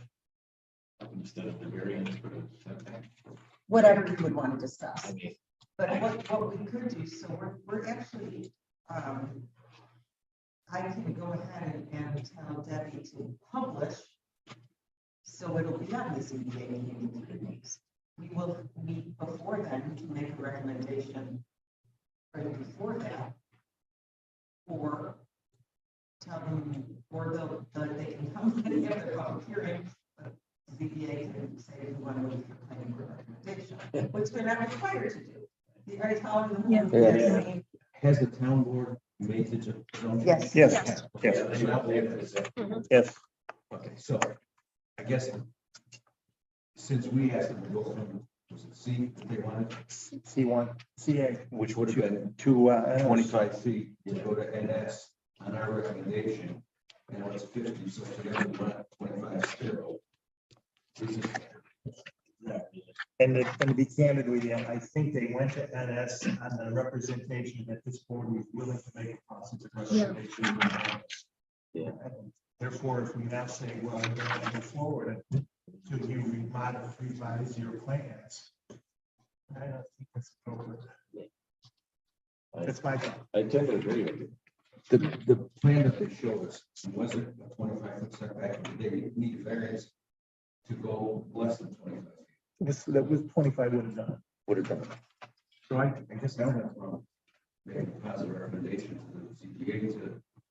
the variance for the setback. whatever you would want to discuss. I mean, But what we could do, so we're actually, I can go ahead and tell Debbie to publish. So it'll be on the ZBA meeting in 3 weeks. We will meet before then to make a recommendation. Right before that. Or tell them, or they can come and have their public hearing. But ZBA can say if you want to move the planning board recommendation, which they're not required to do. You already telling them. Yeah. Has the town board made the zone? Yes. Yes. Mhm. Yes. Okay, so I guess since we asked them to go from, was it C, if they wanted? C1, CA. Which would have been 25 feet to go to NS on our recommendation. And it was 50, so together we went 25 still. This is- And to be candid with you, I think they went to NS on the representation that this board was willing to make a positive recommendation. Yeah. And therefore, if we now say, well, we're going to move forward to you revise your plans. I don't think that's appropriate. That's my thought. I tend to agree with you. The plan that they showed us wasn't a 25-foot setback, they need variance to go less than 25 feet. That was 25 would have done. Would have done. So I guess that went wrong. They had a positive recommendation to the CPA to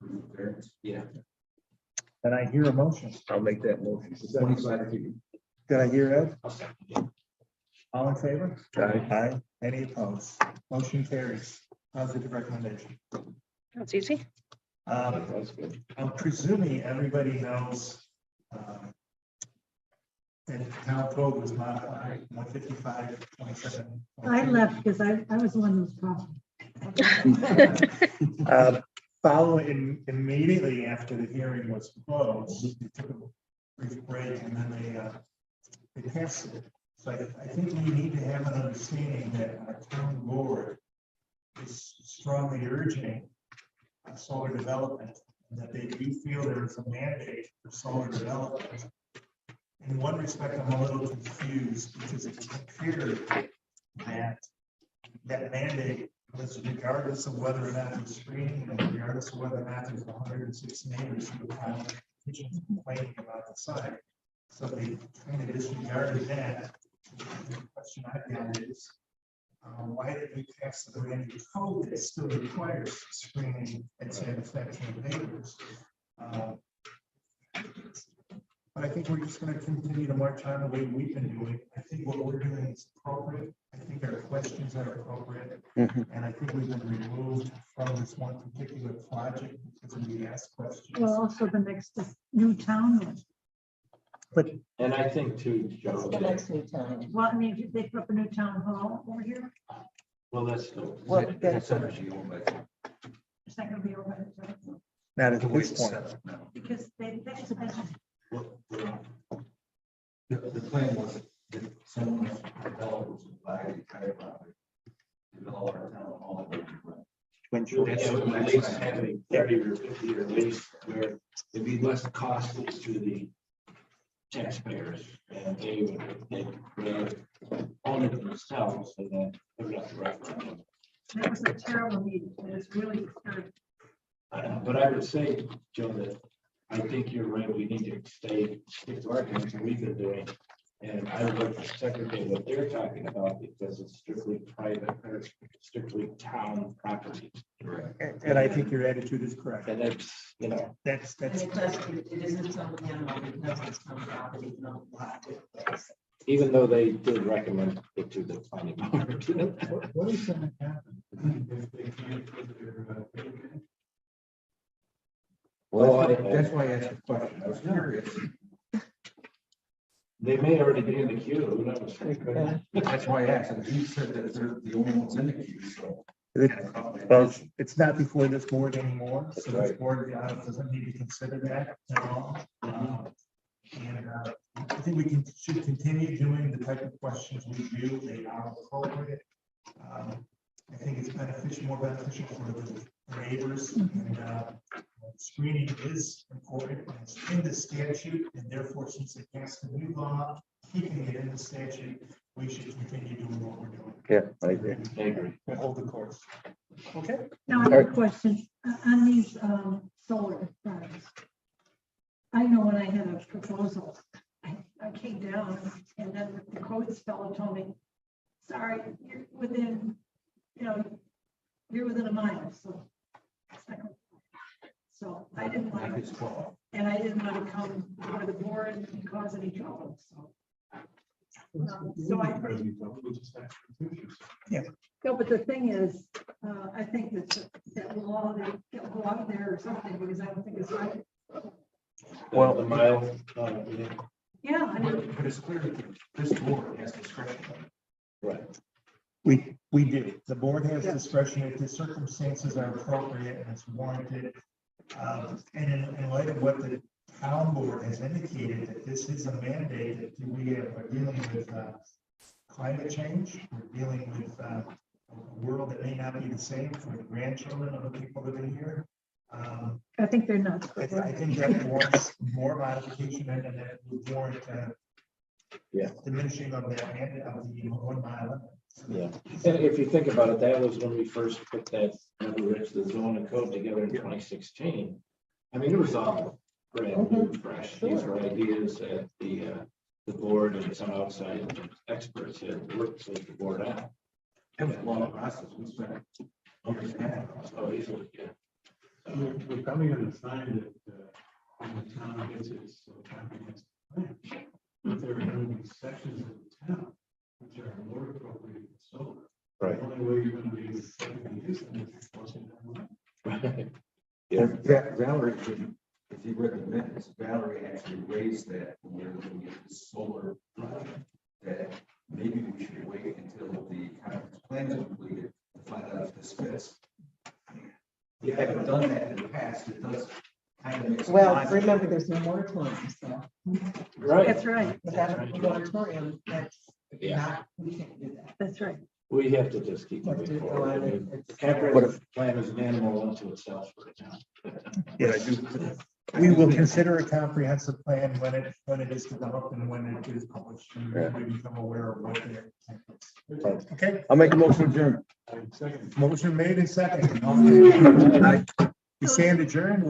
approve the variance. Yeah. And I hear a motion. I'll make that motion. 25 feet. Did I hear Ed? All in favor? Aye. Any opposed? Motion carries. Positive recommendation. That's easy. That's good. I'm presuming everybody knows that the town code was modified 155-27. I left because I was the one who was talking. Following immediately after the hearing was closed, they took a brief break and then they passed it. So I think we need to have an understanding that our town board is strongly urging solar development, and that they do feel there is a mandate for solar development. In one respect, I'm a little confused because it appeared that mandate was regardless of whether or not there's screening and regardless of whether or not there's 106 neighbors who have complaining about the site. So they kind of disregarded that. The question I've got is, why did we pass the brand new code that still requires screening and satisfaction of neighbors? But I think we're just going to continue to march on the way we've been doing. I think what we're doing is appropriate. I think our questions are appropriate. And I think we've been removed from this one particular project because we asked questions. Well, also the next new town. And I think too, Joe, The next new town. Well, I mean, if they put up a new town hall over here, well, that's still. Well, That's energy owned by. it's not gonna be over. Not at The way this it's point. set up now. Because that's a business. The plan was that someone else developers would buy the entire property. Develop our town hall. At least having 30 or 50 or at least where it'd be less costly to the taxpayers, and they would own it themselves, so that they're not the referendum. That was a terrible meeting. It was really disturbing. But I would say, Joe, that I think you're right. We need to stick to our guns that we've been doing. And I would like to segregate what they're talking about because it's strictly private or strictly town property. And I think your attitude is correct. And that's, That's, And it does, it isn't something animal because it's some property, no lot. even though they did recommend it to the planning board. What is going to happen if they can't put their, Well, that's why I asked the question. I was curious. They may already be in the queue, who knows? That's why I asked. And he said that they're the only ones in the queue, so. well, it's not before this board anymore, so this board doesn't need to consider that at all. And I think we should continue doing the type of questions we do. They are appropriate. I think it's beneficial, more beneficial for the neighbors. And screening is important. And it's in the statute, and therefore, since it passed the new law, keeping it in the statute, we should continue doing what we're doing. Yeah, I agree. I agree. And hold the course. Okay. Now, I have a question on these solar farms. I know when I had a proposal, I came down and then the codes fellow told me, sorry, you're within, you're within a mile, so. it's not gonna- So I didn't want to, and I didn't want to come before the board and cause any trouble, so. So I, no, but the thing is, I think that law, that will out there or something, because I don't think it's right. Well, the mile. Yeah, I mean, But it's clear that this board has discretion. Right. We do. The board has discretion if the circumstances are appropriate and it's warranted. And in light of what the town board has indicated, that this is a mandate that we are dealing with climate change. We're dealing with a world that may not be the same for the grandchildren of the people that are here. I think they're not. I think that warrants more modification and that would warrant diminishing of that and of the 1 mile. Yeah, and if you think about it, that was when we first put that, the zone and code together in 2016. I mean, it was all brand new, fresh. These were ideas that the board and some outside experts had worked with the board out. It was a long process. We spent years and a half. Oh, easily, yeah. We're probably gonna find that, when the town gets its comprehensive plan, that there are gonna be sections of the town which are more appropriate for solar. Right. The only way you're gonna be effectively using it is forcing them out. Right. Valerie, if you read the minutes, Valerie actually raised that when we were looking at the solar project, that maybe we should wait until the conference plan is completed to find out if this fits. We haven't done that in the past. It does kind of make. Well, remember, there's no moratorium, so. Right. That's right. Without a moratorium, that's Yeah. not, we can't do that. That's right. We have to just keep Have to moving go forward. I on mean, it. the comprehensive plan is an animal unto itself right now. Yes, we will consider a comprehensive plan when it is developed and when it is published. And we become aware of what the intent is. Okay, I'll make a motion to adjourn. Second. motion made and seconded. All in favor? We stand adjourned.